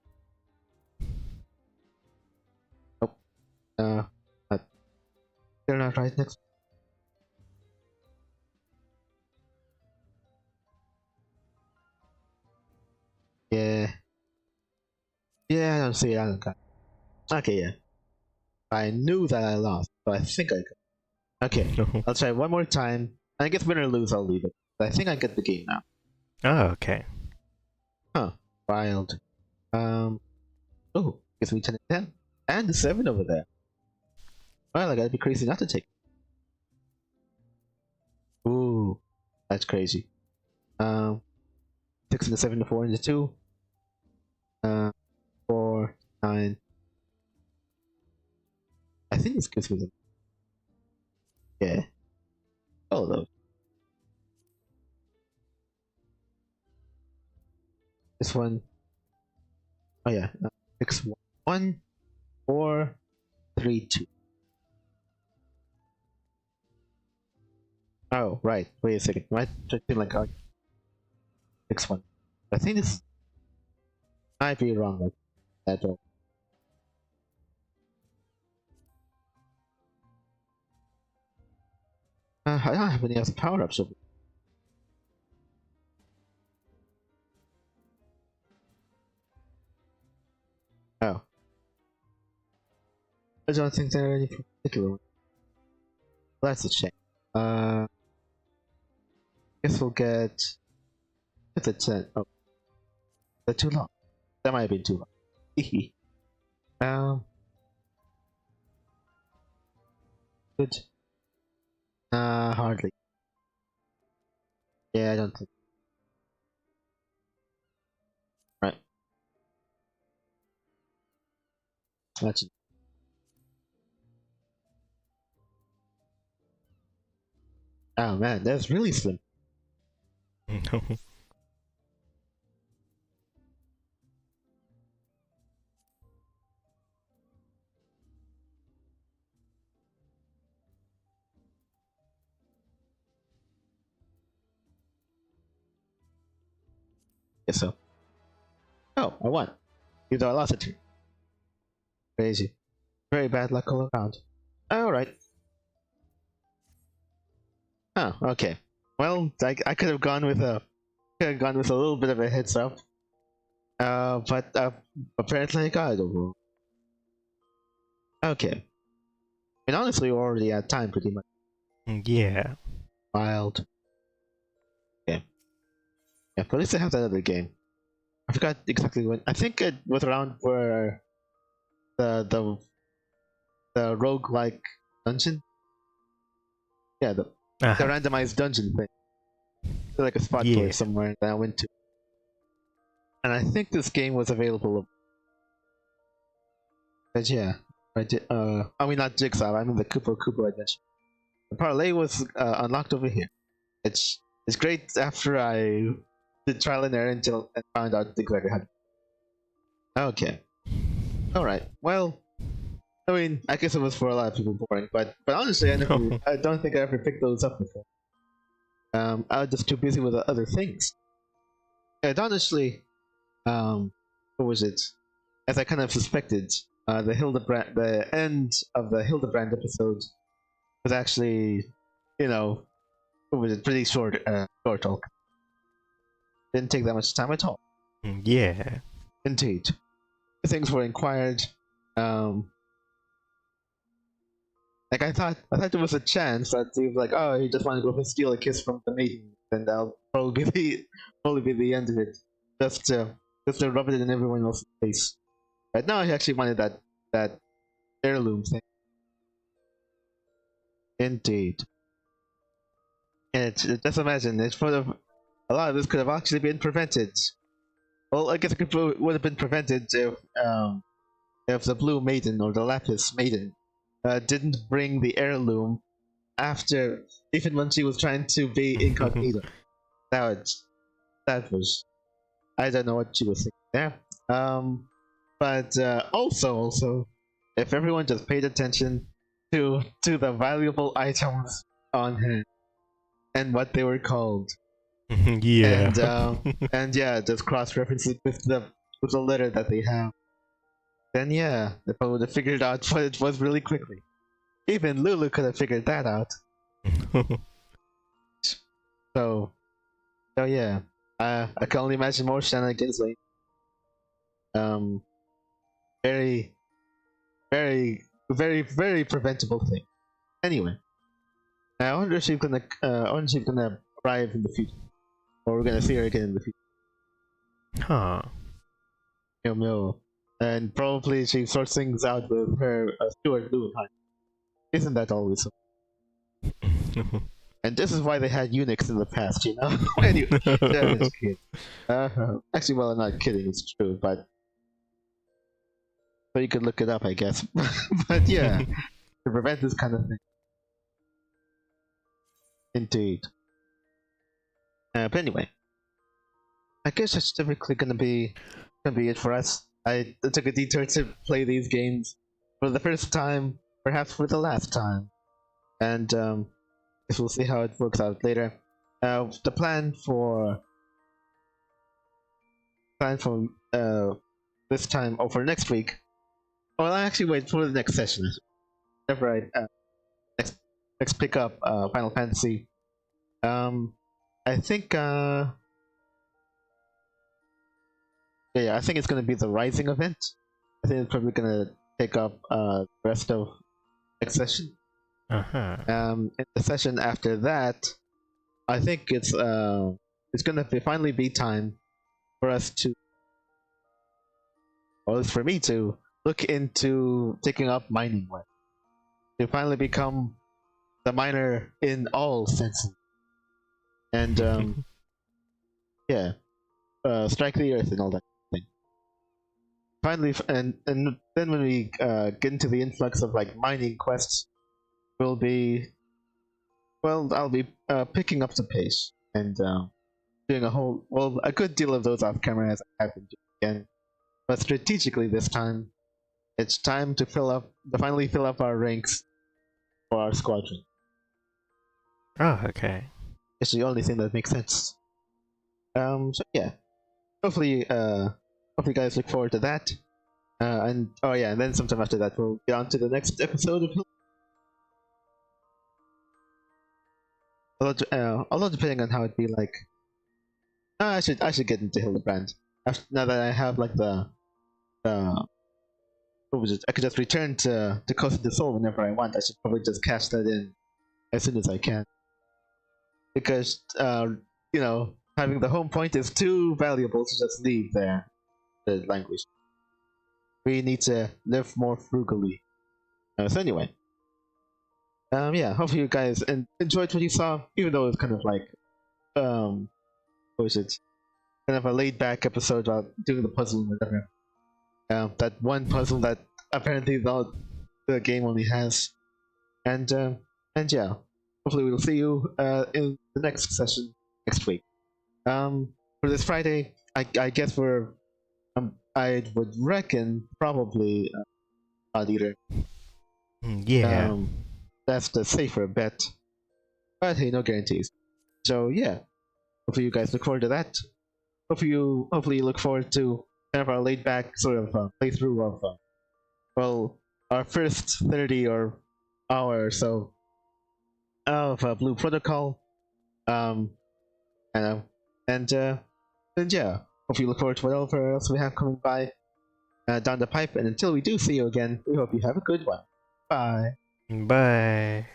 Oh, they're not right next. Yeah. Yeah, I don't see it. I don't got it. Okay, yeah. I knew that I lost, so I think I got it. Okay, I'll try one more time. I guess win or lose, I'll leave it. But I think I get the game now. Oh, okay. Huh. Wild. Oh, gives me 10 and 10. And the 7 over there. Well, I gotta be crazy not to take it. Ooh, that's crazy. 6 and the 7, the 4 and the 2. 4, 9. I think this gives me the. Yeah. All of those. This one. Oh yeah. 6, 1, 4, 3, 2. Oh, right. Wait a second. Might just be like 6, 1. I think this might be wrong like that all. I don't have any other power-ups over. Oh. I don't think there are any particular ones. Well, that's a shame. Guess we'll get. It's a 10. Oh. They're too long. That might have been too long. Good. Hardly. Yeah, I don't think. Right. That's it. Oh man, that's really slim. Guess so. Oh, I won. Even though I lost a turn. Crazy. Very bad luck all around. Alright. Oh, okay. Well, I could have gone with a little bit of a heads up. But apparently I got it overall. Okay. And honestly, we're already at time pretty much. Yeah. Wild. Yeah. Yeah, but at least I have that other game. I forgot exactly when. I think it was around where the roguelike dungeon. Yeah, the randomized dungeon thing. Like a spot place somewhere that I went to. And I think this game was available. But yeah, I did. I mean not Jigsaw. I mean the Kupo Adventure. The parlay was unlocked over here. It's great after I did trial and error until I found out exactly how. Okay. All right. Well, I mean, I guess it was for a lot of people boring, but honestly, I don't think I ever picked those up before. I was just too busy with other things. And honestly, what was it? As I kind of suspected, the end of the Hildebrand episode was actually, what was it? Pretty short talk. Didn't take that much time at all. Yeah. Indeed. Things were inquired. Like I thought there was a chance that he was like, oh, he just wanted to go and steal a kiss from the maiden, and that'll probably be the end of it. Just to rub it in everyone else's face. Right now, he actually wanted that heirloom thing. Indeed. And just imagine, it's sort of a lot of this could have actually been prevented. Well, I guess it would have been prevented if the Blue Maiden or the Lapis Maiden didn't bring the heirloom after, even when she was trying to be incognito. that was, I don't know what she was thinking there. But also, if everyone just paid attention to the valuable items on hand and what they were called, Yeah. And yeah, just cross-reference it with the letter that they have. Then yeah, the phone would have figured out what it was really quickly. Even Lulu could have figured that out. So yeah, I can only imagine more shenanigans. Like, very, very, very, very preventable thing. Anyway, I wonder if she's gonna arrive in the future, or we're gonna see her again in the future. Huh. No. And probably she sorts things out with her Stuart Luenheim. Isn't that always so? And this is why they had eunuchs in the past, you know? Anyway, just kidding. Actually, well, I'm not kidding, it's true, but you could look it up, I guess. But yeah, to prevent this kind of thing. Indeed. But anyway, I guess that's typically gonna be it for us. I took a detour to play these games for the first time, perhaps for the last time, and guess we'll see how it works out later. The plan for this time, or for next week. Well, I actually wait for the next session. Whenever I next pick up Final Fantasy. I think yeah, I think it's gonna be the Rising event. I think it's probably gonna take up the rest of next session. In the session after that, I think it's gonna finally be time for us to, or at least for me to, look into taking up mining work. To finally become the miner in all senses. And yeah, strike the earth and all that thing. Finally, and then when we get into the influx of like mining quests, I'll be picking up the pace and doing a good deal of those off camera as I have been doing again. But strategically this time, it's time to finally fill up our ranks for our squadron. Oh, okay. It's the only thing that makes sense. So yeah, hopefully you guys look forward to that. And oh yeah, and then sometime after that we'll get on to the next episode of although depending on how it'd be like, I should get into Hildebrand now that I have like the what was it? I could just return to Coast of the Soul whenever I want. I should probably just cash that in as soon as I can, because you know, having the home point is too valuable to just leave there. The language. We need to live more frugally. So anyway, yeah. Hopefully you guys enjoyed what you saw, even though it was kind of like, what was it? Kind of a laid-back episode about doing the puzzle and whatever. That one puzzle that apparently the game only has, and yeah. Hopefully we'll see you in the next session next week. For this Friday, I guess I would reckon probably God Eater. Yeah. That's the safer bet. But hey, no guarantees. So yeah, hopefully you guys look forward to that. Hopefully you look forward to kind of our laid back sort of playthrough of our first 30 or hour or so of Blue Protocol. And yeah, hope you look forward to whatever else we have coming by down the pipe. And until we do see you again, we hope you have a good one. Bye. Bye.